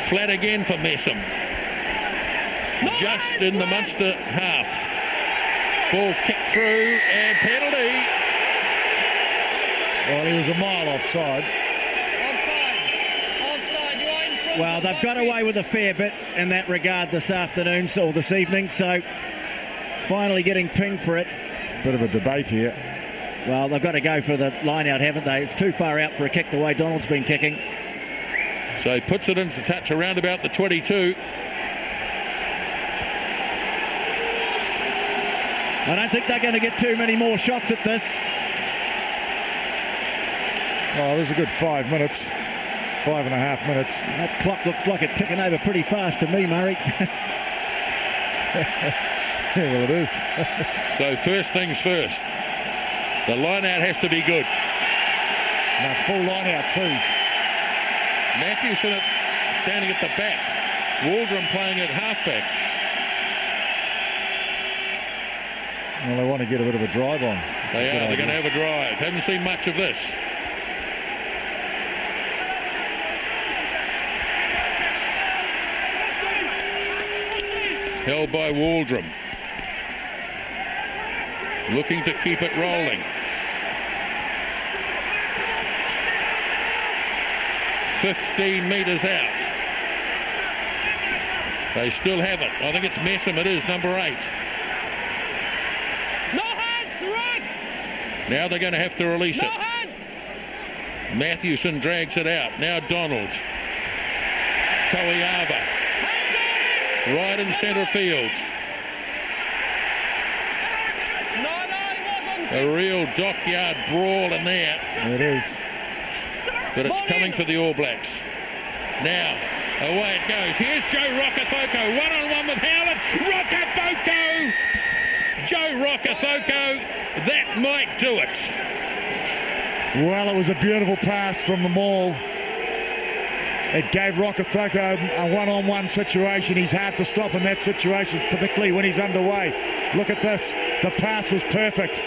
Flat again for Messam. Just in the Munster half. Ball kicked through and penalty. Well, he was a mile offside. Offside. You are in front. Well, they've got away with a fair bit in that regard this afternoon or this evening, so finally getting pinged for it. Bit of a debate here. Well, they've got to go for the line out, haven't they? It's too far out for a kick the way Donald's been kicking. So he puts it into touch around about the 22. I don't think they're going to get too many more shots at this. Oh, there's a good 5 minutes. 5.5 minutes. That clock looks like it's ticking over pretty fast to me, Murray. Yeah, well, it is. So first things first. The line-out has to be good. Now, full line-out too. Matthewson standing at the back. Waldron playing at halfback. Well, they want to get a bit of a drive on. They are. They're going to have a drive. Haven't seen much of this. Held by Waldron. Looking to keep it rolling. 15 metres out. They still have it. I think it's Messam. It is number 8. No hands, run! Now they're going to have to release No it. hands! Matthewson drags it out. Now Donald. Toiava. Right in centre field. No, it wasn't. A real dockyard brawl in there. It is. But it's coming for the All Blacks. Now, away it goes. Here's Joe Rokafoko. One-on-one with Howlett. Rokafoko! Joe Rokafoko. That might do it. Well, it was a beautiful pass from the maul. It gave Rokafoko a one-on-one situation. He's hard to stop in that situation, particularly when he's underway. Look at this. The pass was perfect.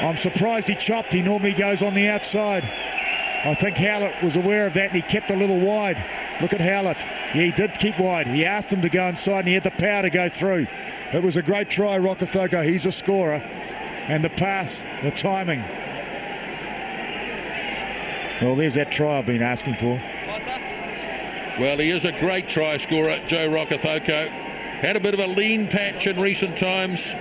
I'm surprised he chopped. He normally goes on the outside. I think Howlett was aware of that and he kept a little wide. Look at Howlett. Yeah, he did keep wide. He asked him to go inside and he had the power to go through. It was a great try, Rokafoko. He's a scorer. And the pass, the timing. Well, there's that try I've been asking for. Well, he is a great try scorer, Joe Rokafoko. Had a bit of a lean patch in recent times.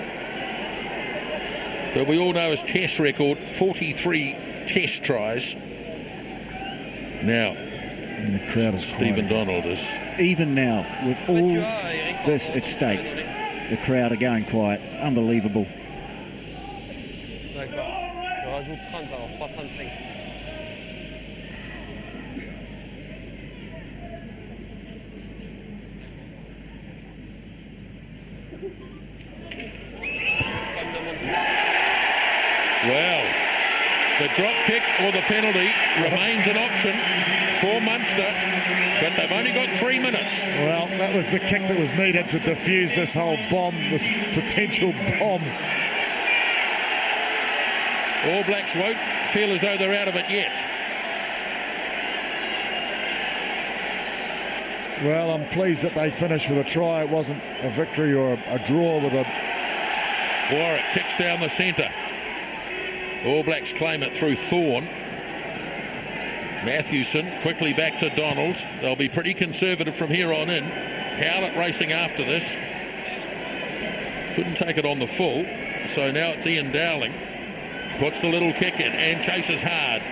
But we all know his test record, 43 test tries. Now, and the crowd is Stephen Donald is... Even now, with all this at stake, the crowd are going quiet. Unbelievable. Well, the drop kick or the penalty remains an option for Munster, but they've only got 3 minutes. Well, that was the kick that was needed to defuse this whole bomb, this potential bomb. All Blacks won't feel as though they're out of it yet. Well, I'm pleased that they finished with a try. It wasn't a victory or a draw with a... Warwick kicks down the centre. All Blacks claim it through Thorne. Matthewson quickly back to Donald. They'll be pretty conservative from here on in. Howlett racing after this. Couldn't take it on the full. So now it's Ian Dowling. Puts the little kick in and chases hard.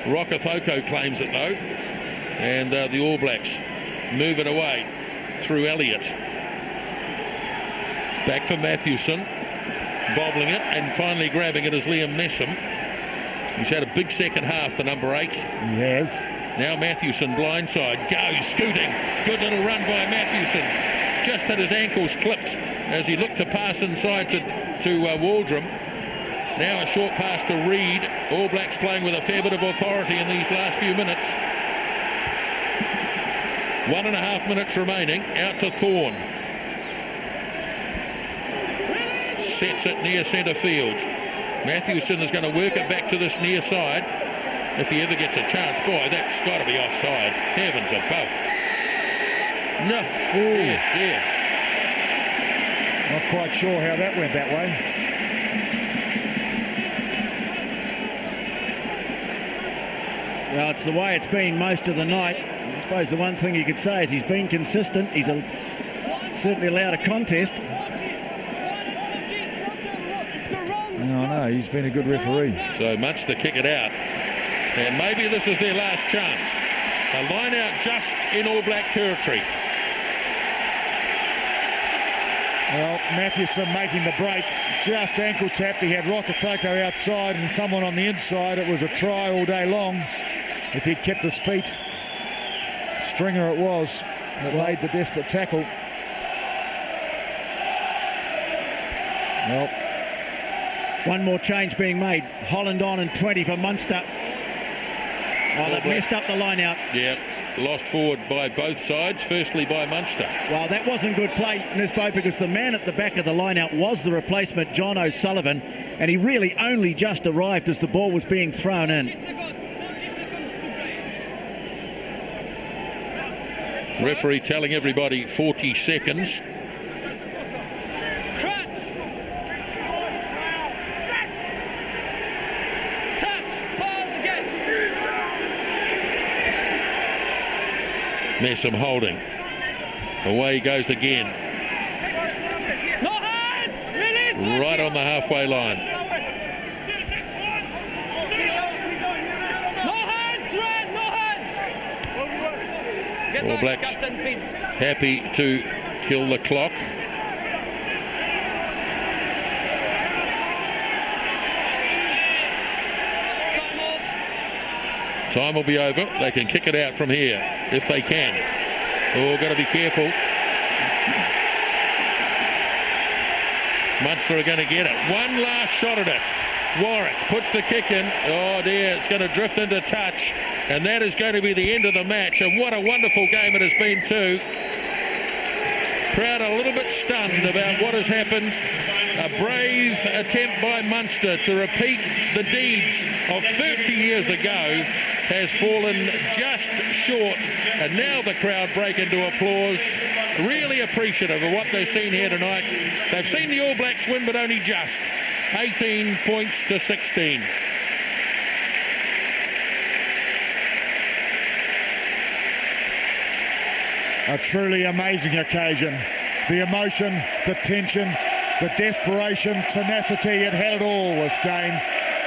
Rokafoko claims it though. And the All Blacks move it away through Elliott. Back for Matthewson. Bobbling it and finally grabbing it is Liam Messam. He's had a big second half, the number 8. He has. Now Matthewson blindside goes scooting. Good little run by Matthewson. Just had his ankles clipped as he looked to pass inside to Waldron. Now a short pass to Reid. All Blacks playing with a fair bit of authority in these last few minutes. 1.5 minutes remaining. Out to Thorne. Sets it near centre field. Matthewson is going to work it back to this near side if he ever gets a chance. Boy, that's got to be offside. Heavens above. No. Yeah. Not quite sure how that went that way. Well, it's the way it's been most of the night. I suppose the one thing you could say is he's been consistent. He's certainly allowed a contest. No, he's been a good referee. So much to kick it out. And maybe this is their last chance. A line out just in All Black territory. Well, Mathewson making the break, just ankle tapped. He had Rokotoko outside and someone on the inside. It was a try all day long. If he'd kept his feet, Stringer it was that laid the desperate tackle. Well, one more change being made. Holland on and 20 for Munster. Oh, they've messed up the line out. Yeah, lost forward by both sides, firstly by Munster. Well, that wasn't good play, Nisbo, because the man at the back of the line out was the replacement, John O'Sullivan, and he really only just arrived as the ball was being thrown in. 40 seconds to play. Referee telling everybody 40 seconds. Crutch. Touch. Pause again. Messam holding. Away he goes again. No hands. Release. Right on the halfway line. No hands, Red. No hands. Get All back, Blacks Captain, please. happy to kill the clock. Time off. Time will be over. They can kick it out from here if they can. Oh, got to be careful. Munster are going to get it. One last shot at it. Warwick puts the kick in. Oh dear, it's going to drift into touch. And that is going to be the end of the match. And what a wonderful game it has been too. Crowd a little bit stunned about what has happened. A brave attempt by Munster to repeat the deeds of 30 years ago has fallen just short, and now the crowd break into applause, really appreciative of what they've seen here tonight. They've seen the All Blacks win, but only just. 18 points to 16. a truly amazing occasion. The emotion, the tension, the desperation, tenacity, it had it all this game.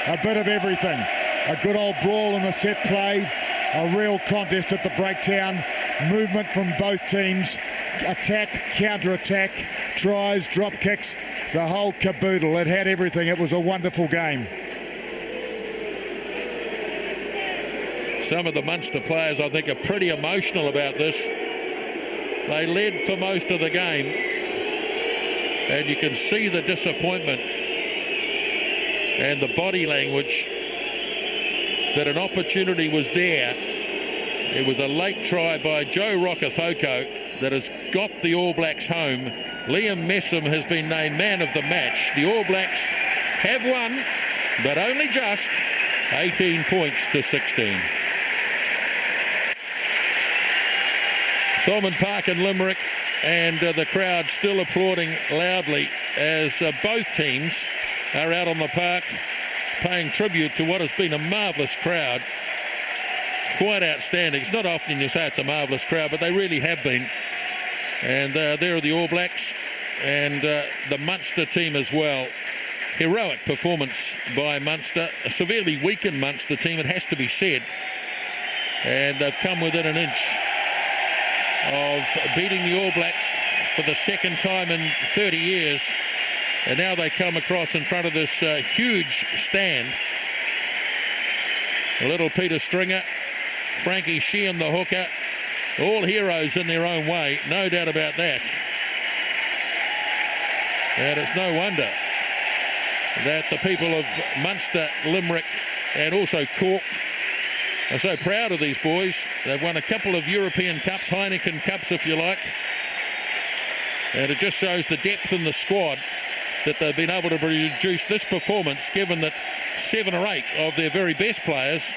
A bit of everything. A good old brawl in the set play, a real contest at the breakdown, movement from both teams, attack, counter-attack, tries, drop kicks, the whole caboodle. It had everything. It was a wonderful game. Some of the Munster players, I think, are pretty emotional about this. They led for most of the game, and you can see the disappointment and the body language that an opportunity was there. It was a late try by Joe Rokotoko that has got the All Blacks home. Liam Messam has been named man of the match. The All Blacks have won, but only just. 18 points to 16. Thorman Park in Limerick, and the crowd still applauding loudly as both teams are out on the park paying tribute to what has been a marvellous crowd. Quite outstanding. It's not often you say it's a marvellous crowd, but they really have been. And there are the All Blacks and the Munster team as well. Heroic performance by Munster. A severely weakened Munster team, it has to be said. And they've come within an inch of beating the All Blacks for the second time in 30 years. And now they come across in front of this huge stand. Little Peter Stringer, Frankie Sheehan the hooker, all heroes in their own way, no doubt about that. And it's no wonder that the people of Munster, Limerick and also Cork are so proud of these boys. They've won a couple of European Cups, Heineken Cups if you like. And it just shows the depth in the squad that they've been able to produce this performance, given that 7 or 8 of their very best players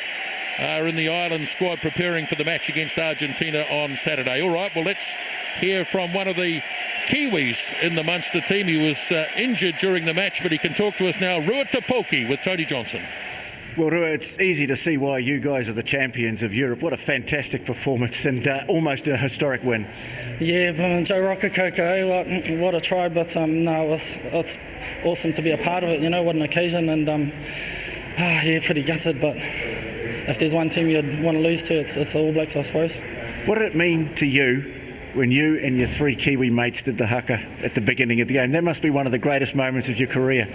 are in the Ireland squad preparing for the match against Argentina on Saturday. All right, well, let's hear from one of the Kiwis in the Munster team. He was injured during the match, but he can talk to us now. Rua Tapoki with Tony Johnson. Well, Rua, it's easy to see why you guys are the champions of Europe. What a fantastic performance and almost a historic win. Yeah, Joe Rokotoko, what a try, but no, it's awesome to be a part of it, you know, what an occasion, and yeah, pretty gutted, but if there's one team you'd want to lose to, it's the All Blacks, I suppose. What did it mean to you when you and your 3 Kiwi mates did the haka at the beginning of the game. That must be one of the greatest moments of your career.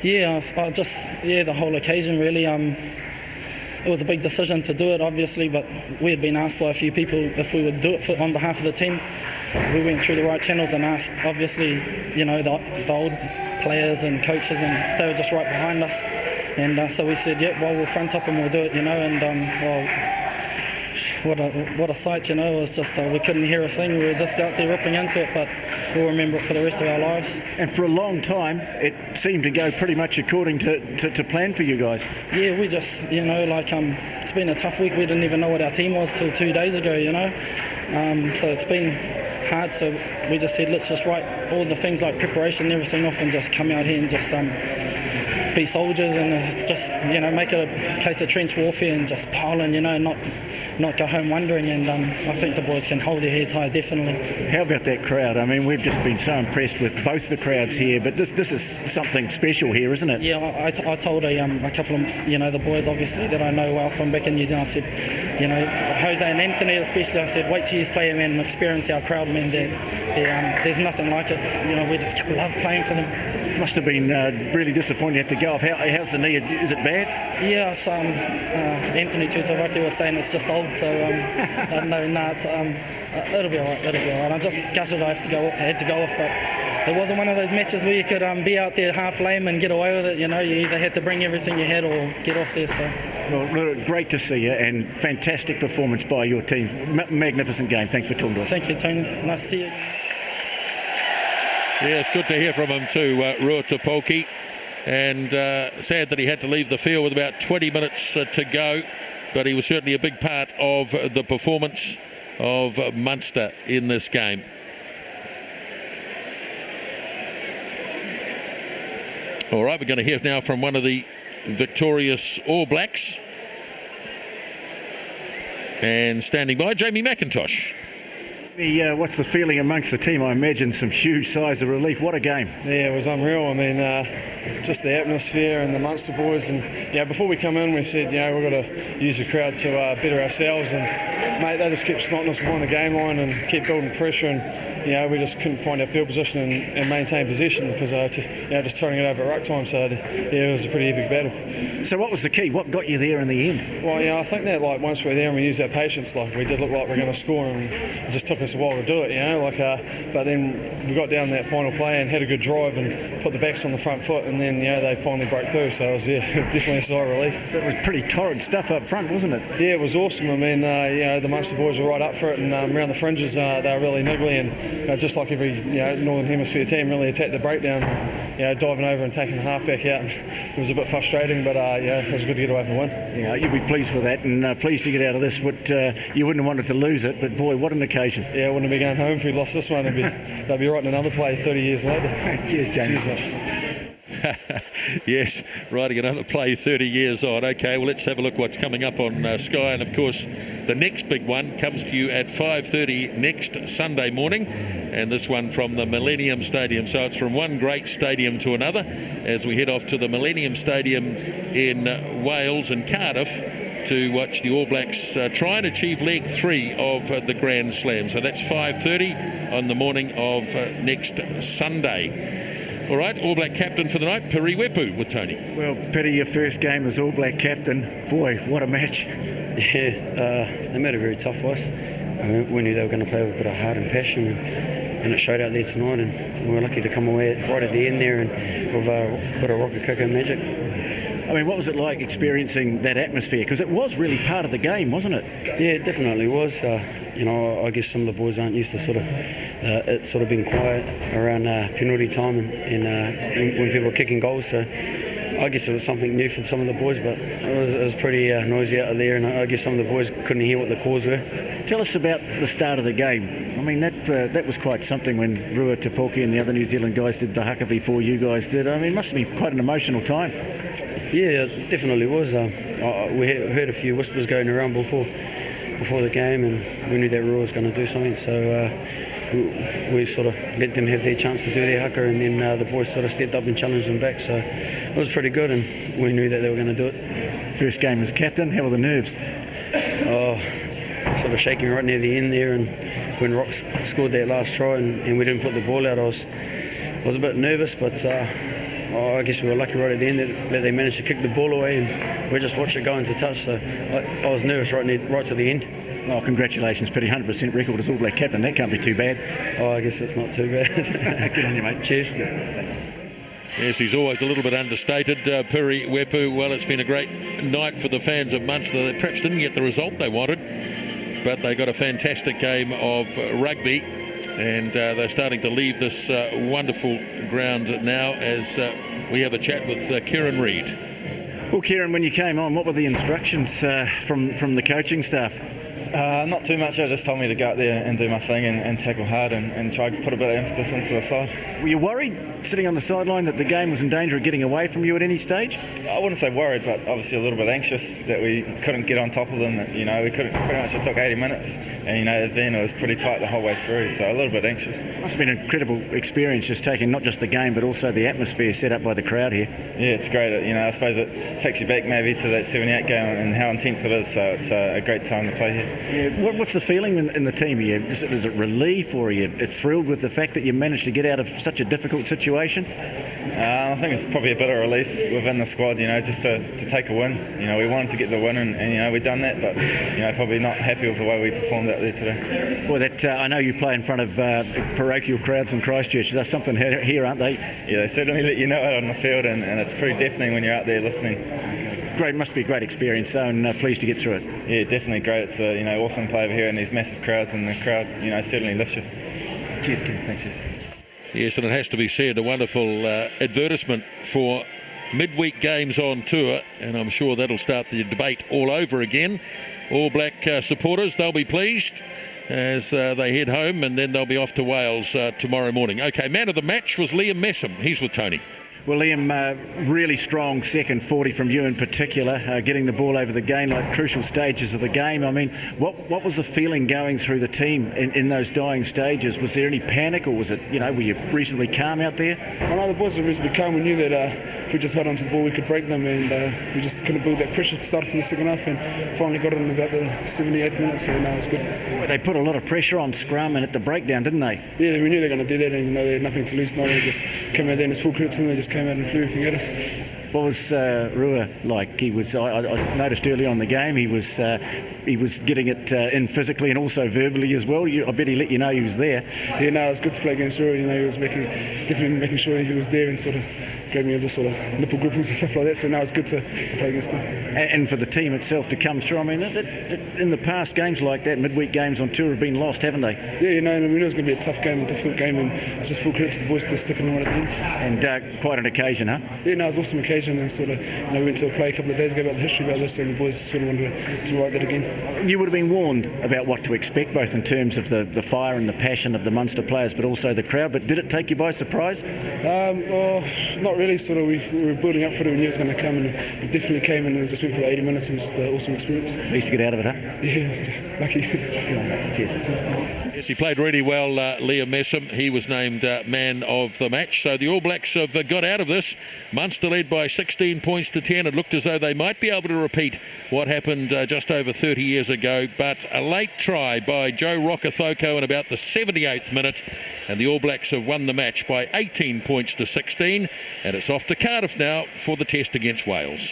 Yeah, the whole occasion really. It was a big decision to do it, obviously, but we had been asked by a few people if we would do it on behalf of the team. We went through the right channels and asked, obviously, the old players and coaches, and they were just right behind us. And so we said, we'll front up and we'll do it, and what a sight, it was just, we couldn't hear a thing. We were just out there ripping into it, but we'll remember it for the rest of our lives. And for a long time, it seemed to go pretty much according to plan for you guys. Yeah, we just, it's been a tough week. We didn't even know what our team was till 2 days ago, so it's been hard, so we just said, let's just write all the things like preparation and everything off and just come out here and just be soldiers and just make it a case of trench warfare and just pile in, not go home wondering. And I think the boys can hold their heads high, definitely. How about that crowd? I mean, we've just been so impressed with both the crowds here, but this is something special here, isn't it? Yeah, I told a couple of the boys obviously that I know well from back in New Zealand. I said, Jose and Anthony especially, I said, wait till you play and experience our crowd, man. There's nothing like it. We just love playing for them. Must have been really disappointing to have to go off. How's the knee? Is it bad? Yeah, so Anthony Tutavaki was saying it's just old, so it'll be all right. I'm just gutted I had to go off, but it wasn't one of those matches where you could be out there half lame and get away with it. You either had to bring everything you had or get off there. So. Well, great to see you, and fantastic performance by your team. Magnificent game. Thanks for talking to us. Thank you, Tony. Nice to see you. Yeah, it's good to hear from him too, Ruatapauki. And sad that he had to leave the field with about 20 minutes to go. But he was certainly a big part of the performance of Munster in this game. All right, we're going to hear now from one of the victorious All Blacks. And standing by, Jamie McIntosh. What's the feeling amongst the team? I imagine some huge sighs of relief. What a game. Yeah, it was unreal. I mean, just the atmosphere and the Munster boys. And before we come in, we said, we've got to use the crowd to better ourselves. And, mate, they just kept snotting us behind the game line and kept building pressure. And, we just couldn't find our field position and maintain possession because, just turning it over at ruck time. So, it was a pretty epic battle. So what was the key? What got you there in the end? Well, I think that once we're there and we used our patience, we did look like we were going to score, and it just took us a while to do it, but then we got down that final play and had a good drive and put the backs on the front foot, and then they finally broke through. So it was definitely a sigh of relief. It was pretty torrid stuff up front, wasn't it? Yeah, it was awesome. I mean, the Munster boys were right up for it, and around the fringes they were really niggly, and just like every Northern Hemisphere team, really attacked the breakdown, diving over and taking the halfback out. It was a bit frustrating, but it was good to get away from one. Yeah, you'll be pleased with that, and pleased to get out of this. But you wouldn't have wanted to lose it, but boy, what an occasion. Yeah, I wouldn't be going home if we lost this one. They'd be writing another play 30 years later. Cheers, James. Cheers, mate. Yes, writing another play 30 years on. Okay, well, let's have a look what's coming up on Sky. And, of course, the next big one comes to you at 5:30 next Sunday morning. And this one from the Millennium Stadium. So it's from one great stadium to another as we head off to the Millennium Stadium in Wales and Cardiff to watch the All Blacks try and achieve leg 3 of the Grand Slam. So that's 5:30 on the morning of next Sunday. All right, All Black captain for the night, Periwepu with Tony. Well, Peri, your first game as All Black captain. Boy, what a match. Yeah, they made it very tough for us. We knew they were going to play with a bit of heart and passion, and it showed out there tonight, and we were lucky to come away right at the end there and with a bit of Rocket Coco magic. I mean, what was it like experiencing that atmosphere? Because it was really part of the game, wasn't it? Yeah, it definitely was. I guess some of the boys aren't used to it sort of being quiet around penalty time and when people are kicking goals. So I guess it was something new for some of the boys, but it was pretty noisy out there, and I guess some of the boys couldn't hear what the calls were. Tell us about the start of the game. I mean, that was quite something when Ruatapauki and the other New Zealand guys did the haka before you guys did. I mean, it must have been quite an emotional time. Yeah, it definitely was. We heard a few whispers going around before the game, and we knew that Rua was going to do something, so we sort of let them have their chance to do their haka, and then the boys sort of stepped up and challenged them back, so it was pretty good, and we knew that they were going to do it. First game as captain, how were the nerves? Oh, sort of shaking right near the end there, and when Rock scored that last try and we didn't put the ball out, I was a bit nervous, but I guess we were lucky right at the end that they managed to kick the ball away, and we just watched it go into touch. So I was nervous right to the end. Well, congratulations, Petty. 100% record as All Black captain. That can't be too bad. Oh, I guess it's not too bad. Good on you, mate. Cheers. Yes, he's always a little bit understated. Piri Wepu, well, it's been a great night for the fans of Munster. They perhaps didn't get the result they wanted, but they got a fantastic game of rugby, and they're starting to leave this wonderful ground now as we have a chat with Kieran Reid. Well, Kieran, when you came on, what were the instructions from the coaching staff? Not too much. They just told me to go out there and do my thing and tackle hard and try to put a bit of emphasis into the side. Were you worried, sitting on the sideline, that the game was in danger of getting away from you at any stage? I wouldn't say worried, but obviously a little bit anxious that we couldn't get on top of them. You know, we pretty much it took 80 minutes, and you know then it was pretty tight the whole way through. So a little bit anxious. Must have been an incredible experience, just taking not just the game but also the atmosphere set up by the crowd here. Yeah, it's great. You know, I suppose it takes you back maybe to that 78 game and how intense it is. So it's a great time to play here. Yeah, what's the feeling in the team? Is it relief, or are you thrilled with the fact that you managed to get out of such a difficult situation? I think it's probably a bit of relief within the squad, you know, just to take a win. You know, we wanted to get the win, and you know, we've done that, but you know, probably not happy with the way we performed out there today. Well, I know you play in front of parochial crowds in Christchurch. There's something here, aren't they? Yeah, they certainly let you know it on the field, and it's pretty deafening when you're out there listening. Great, must be a great experience, though, and pleased to get through it. Yeah, definitely great. It's awesome to play over here in these massive crowds, and the crowd, you know, certainly lifts you. Cheers, Kim. Thanks. Yes, and it has to be said, a wonderful advertisement for midweek games on tour, and I'm sure that'll start the debate all over again. All Black supporters, they'll be pleased as they head home, and then they'll be off to Wales tomorrow morning. Okay, man of the match was Liam Messam. He's with Tony. Well, Liam, really strong second 40 from you in particular, getting the ball over the gain like crucial stages of the game. I mean, what was the feeling going through the team in those dying stages? Was there any panic, or was it, you know, were you reasonably calm out there? Well, no, the boys were reasonably calm. We knew that if we just held onto the ball, we could break them, and we just couldn't build that pressure to start from the second half, and finally got it in about the 78th minute, so no, it was good. Well, they put a lot of pressure on scrum and at the breakdown, didn't they? Yeah, we knew they were going to do that, and you know, they had nothing to lose. No, they just came out there and it's full credit to them. They just came out and threw everything at us. What was Rua like? I noticed early on in the game he was getting it in physically and also verbally as well. I bet he let you know he was there. Yeah, no, it was good to play against Rua. You know, he was definitely making sure he was there and sort of gave me all the sort of nipple grippings and stuff like that. So now it's good to play against him. And for the team itself to come through. I mean, in the past, games like that, midweek games on tour, have been lost, haven't they? Yeah, you know, we knew it was going to be a tough game, a difficult game, and it's just full credit to the boys to stick in right at the end. And quite an occasion, huh? Yeah, no, it was an awesome occasion, and sort of, you know, we went to a play a couple of days ago about the history about this, and the boys sort of wanted to write that again. You would have been warned about what to expect, both in terms of the fire and the passion of the Munster players, but also the crowd. But did it take you by surprise? Not really. Sort of, we were building up for it. We knew it was going to come, and it definitely came, and it just went for the 80 minutes. It was just an awesome experience. At least to get out of it, huh? Yeah, it was just lucky. Cheers. Yes, he played really well, Liam Messam. He was named man of the match. So the All Blacks have got out of this. Munster led by 16 points to 10. It looked as though they might be able to repeat what happened just over 30 years ago. But a late try by Joe Rokethoko in about the 78th minute, and the All Blacks have won the match by 18 points to 16. And it's off to Cardiff now for the test against Wales.